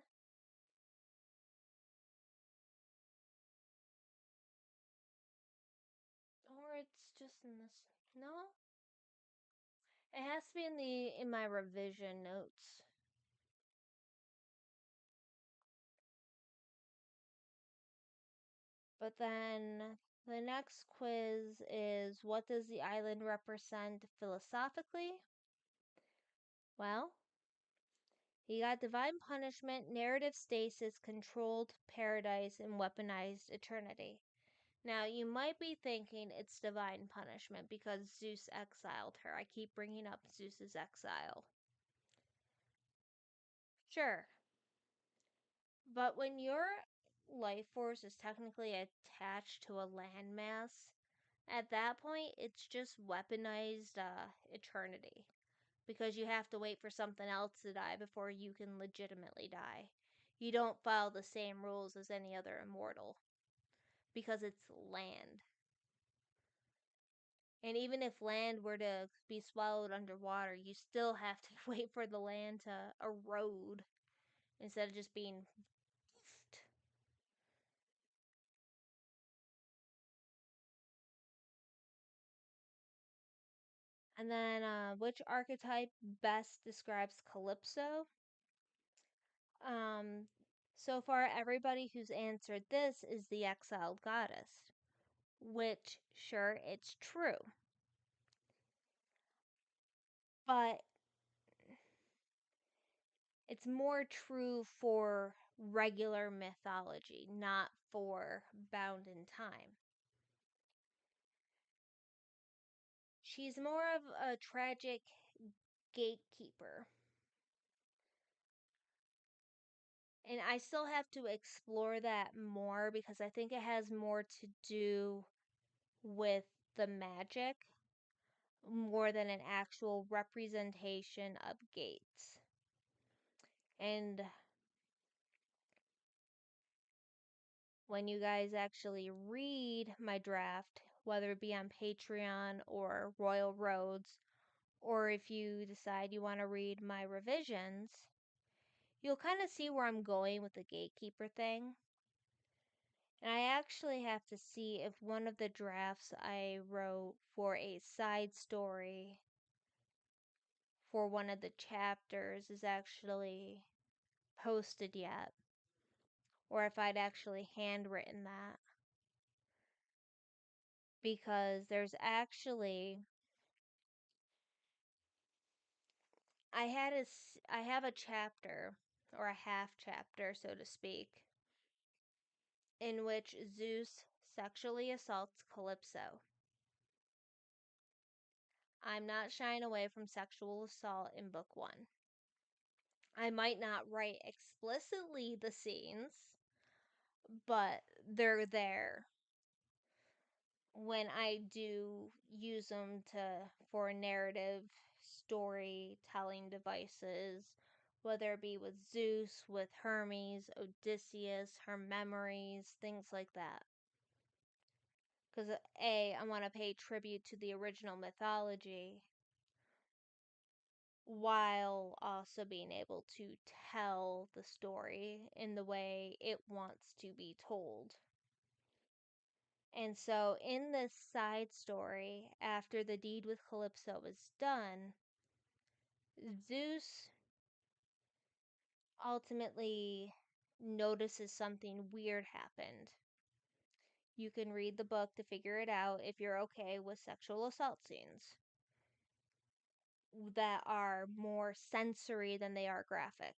S2: Or it's just in this. No? It has to be in my revision notes. But then the next quiz is, what does the island represent philosophically? Well, he got divine punishment, narrative stasis, controlled paradise, and weaponized eternity. Now, you might be thinking it's divine punishment because Zeus exiled her. I keep bringing up Zeus's exile. Sure. But when your life force is technically attached to a landmass, at that point, it's just weaponized eternity. Because you have to wait for something else to die before you can legitimately die. You don't follow the same rules as any other immortal. Because it's land. And even if land were to be swallowed underwater, you still have to wait for the land to erode instead of just being. And then, which archetype best describes Calypso? Um, so far, everybody who's answered this is the exiled goddess, which, sure, it's true. But it's more true for regular mythology, not for Bound in Time. She's more of a tragic gatekeeper. And I still have to explore that more because I think it has more to do with the magic more than an actual representation of gates. And when you guys actually read my draft, whether it be on Patreon or Royal Roads, or if you decide you want to read my revisions, you'll kind of see where I'm going with the gatekeeper thing. And I actually have to see if one of the drafts I wrote for a side story for one of the chapters is actually posted yet. or if I'd actually handwritten that, because there's actually I have a chapter, or a half chapter so to speak, in which Zeus sexually assaults Calypso. I'm not shying away from sexual assault in book 1. I might not write explicitly the scenes, but they're there when I do use them for narrative storytelling devices, whether it be with Zeus, with Hermes, Odysseus, her memories, things like that. Because I want to pay tribute to the original mythology while also being able to tell the story in the way it wants to be told. And so, in this side story, after the deed with Calypso is done, Zeus ultimately notices something weird happened. You can read the book to figure it out if you're okay with sexual assault scenes that are more sensory than they are graphic.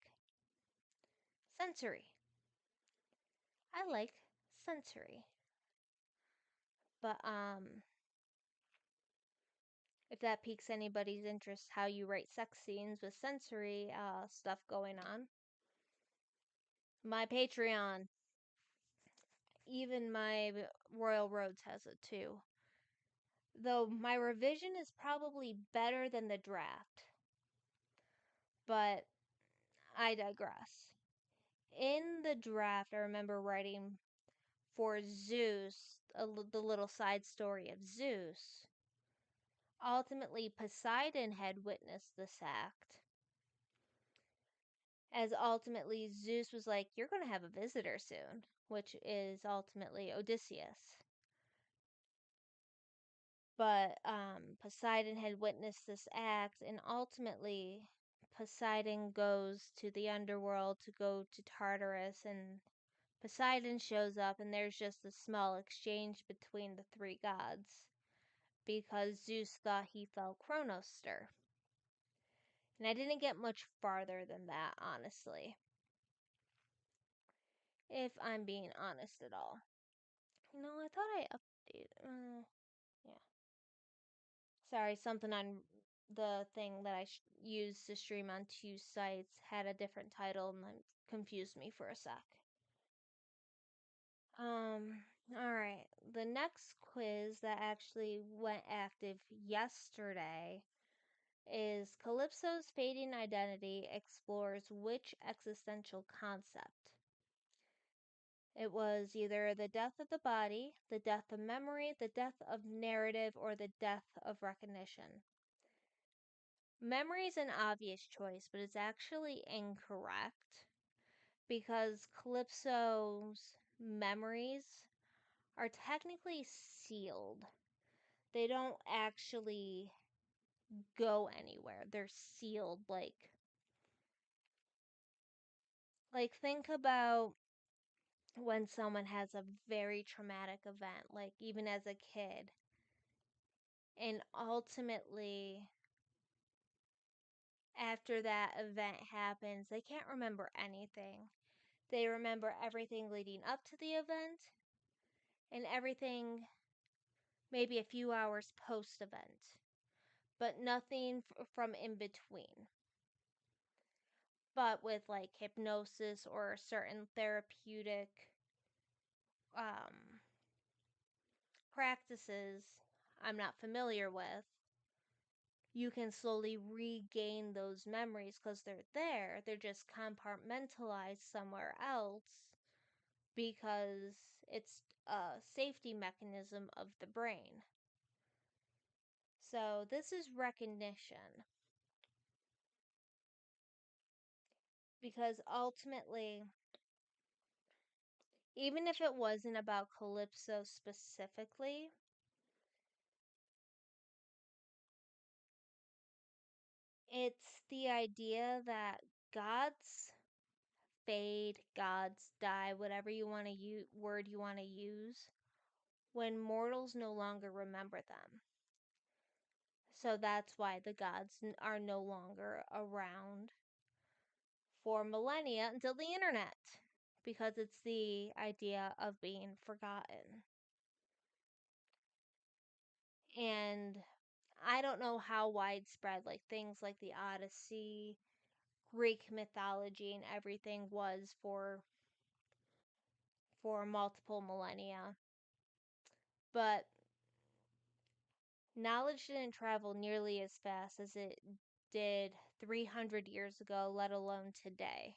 S2: Sensory. I like sensory. But if that piques anybody's interest, how you write sex scenes with sensory stuff going on, my Patreon, even my Royal Roads has it too. Though my revision is probably better than the draft. But I digress. In the draft, I remember writing for Zeus, the little side story of Zeus. Ultimately, Poseidon had witnessed this act. As ultimately Zeus was like, "You're going to have a visitor soon," which is ultimately Odysseus. But Poseidon had witnessed this act, and ultimately Poseidon goes to the underworld to go to Tartarus, and Poseidon shows up, and there's just a small exchange between the three gods because Zeus thought he felt Kronos stir. And I didn't get much farther than that, honestly. If I'm being honest at all. No, I thought I updated. Yeah. Sorry, something on the thing that I used to stream on 2 sites had a different title and then confused me for a sec. Alright. The next quiz that actually went active yesterday is Calypso's fading identity explores which existential concept? It was either the death of the body, the death of memory, the death of narrative, or the death of recognition. Memory is an obvious choice, but it's actually incorrect because Calypso's memories are technically sealed. They don't actually go anywhere. They're sealed like think about when someone has a very traumatic event, like even as a kid, and ultimately after that event happens, they can't remember anything. They remember everything leading up to the event and everything maybe a few hours post event, but nothing from in between. But with like hypnosis or certain therapeutic um, practices I'm not familiar with, you can slowly regain those memories because they're there. They're just compartmentalized somewhere else because it's a safety mechanism of the brain. So this is recognition. Because ultimately, even if it wasn't about Calypso specifically, it's the idea that gods fade, gods die, whatever you want to word you want to use, when mortals no longer remember them. So that's why the gods are no longer around for millennia until the internet, because it's the idea of being forgotten. And I don't know how widespread like things like the Odyssey, Greek mythology and everything was for multiple millennia. But knowledge didn't travel nearly as fast as it did 300 years ago, let alone today.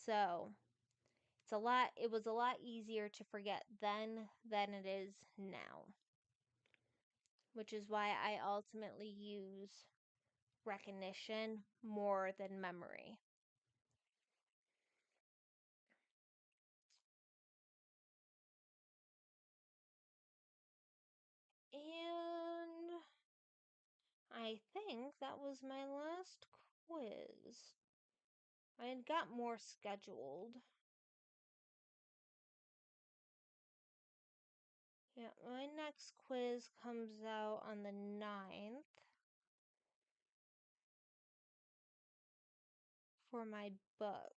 S2: So, it was a lot easier to forget then than it is now, which is why I ultimately use recognition more than memory. And I think that was my last quiz. I had got more scheduled. Yeah, my next quiz comes out on the 9th for my book,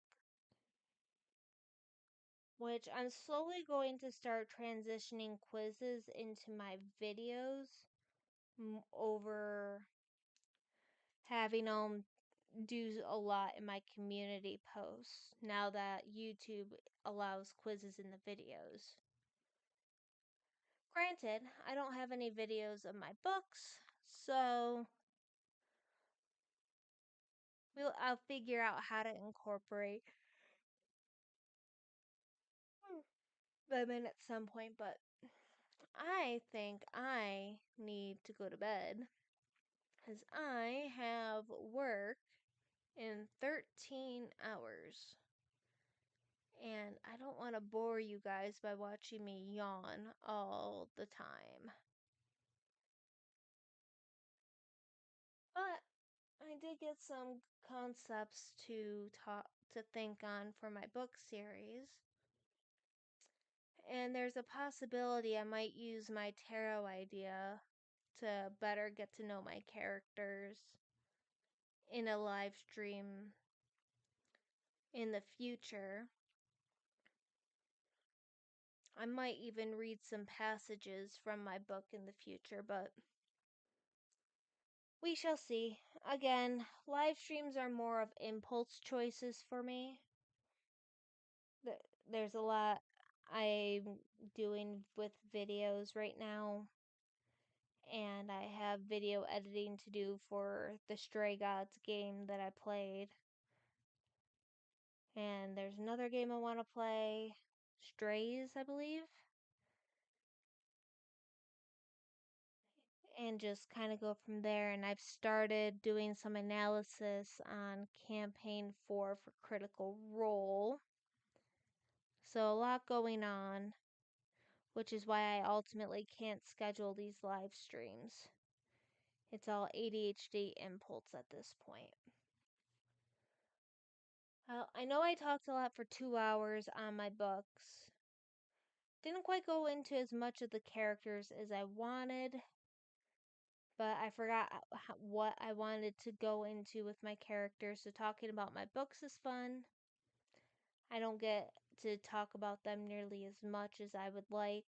S2: which I'm slowly going to start transitioning quizzes into my videos over having them do a lot in my community posts now that YouTube allows quizzes in the videos. Granted, I don't have any videos of my books, so I'll figure out how to incorporate them in at some point, but I think I need to go to bed because I have work in 13 hours. And I don't want to bore you guys by watching me yawn all the time. But I did get some concepts to think on for my book series. And there's a possibility I might use my tarot idea to better get to know my characters in a live stream in the future. I might even read some passages from my book in the future, but we shall see. Again, live streams are more of impulse choices for me. There's a lot I'm doing with videos right now, and I have video editing to do for the Stray Gods game that I played. And there's another game I want to play, Strays, I believe. And just kind of go from there. And I've started doing some analysis on campaign 4 for Critical Role. So a lot going on, which is why I ultimately can't schedule these live streams. It's all ADHD impulse at this point. I know I talked a lot for 2 hours on my books. Didn't quite go into as much of the characters as I wanted, but I forgot what I wanted to go into with my characters. So talking about my books is fun. I don't get to talk about them nearly as much as I would like.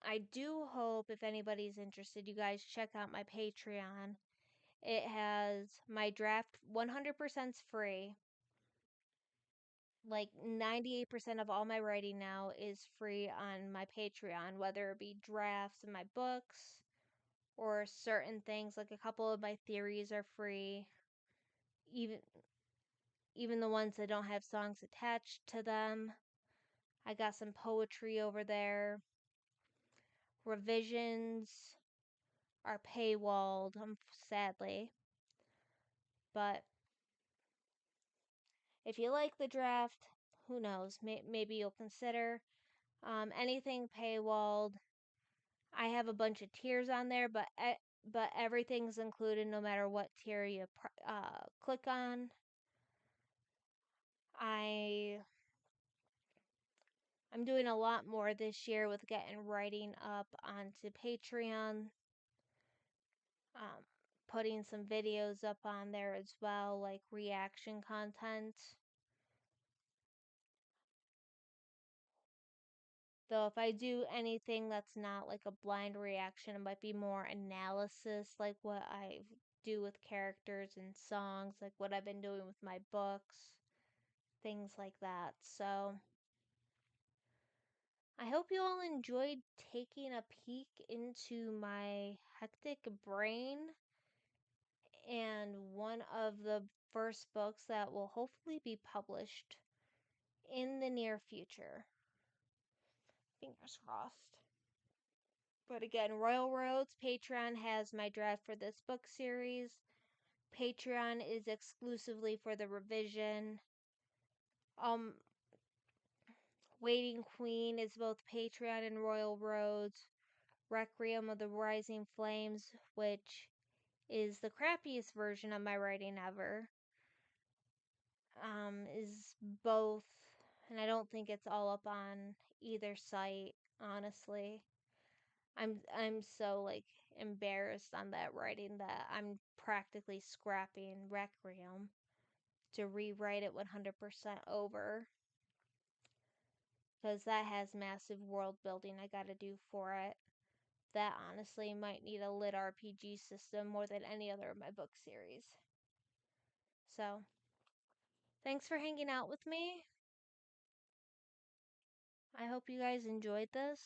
S2: I do hope if anybody's interested, you guys check out my Patreon. It has my draft 100% free. Like 98% of all my writing now is free on my Patreon, whether it be drafts of my books or certain things. Like a couple of my theories are free. Even even the ones that don't have songs attached to them. I got some poetry over there. Revisions are paywalled, sadly. But if you like the draft, who knows? Maybe you'll consider anything paywalled. I have a bunch of tiers on there, but but everything's included no matter what tier you click on. I I'm doing a lot more this year with getting writing up onto Patreon, um, putting some videos up on there as well, like reaction content. Though if I do anything that's not like a blind reaction, it might be more analysis, like what I do with characters and songs, like what I've been doing with my books, things like that. So I hope you all enjoyed taking a peek into my hectic brain and one of the first books that will hopefully be published in the near future. Fingers crossed. But again, Royal Roads Patreon has my draft for this book series. Patreon is exclusively for the revision. Waiting Queen is both Patreon and Royal Roads. Requiem of the Rising Flames, which is the crappiest version of my writing ever, is both, and I don't think it's all up on either site, honestly. I'm so like embarrassed on that writing that I'm practically scrapping Requiem to rewrite it 100% over, because that has massive world building I gotta do for it. That honestly might need a lit RPG system more than any other of my book series. So, thanks for hanging out with me. I hope you guys enjoyed this.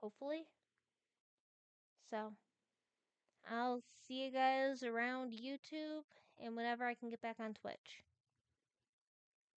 S2: Hopefully. So, I'll see you guys around YouTube and whenever I can get back on Twitch.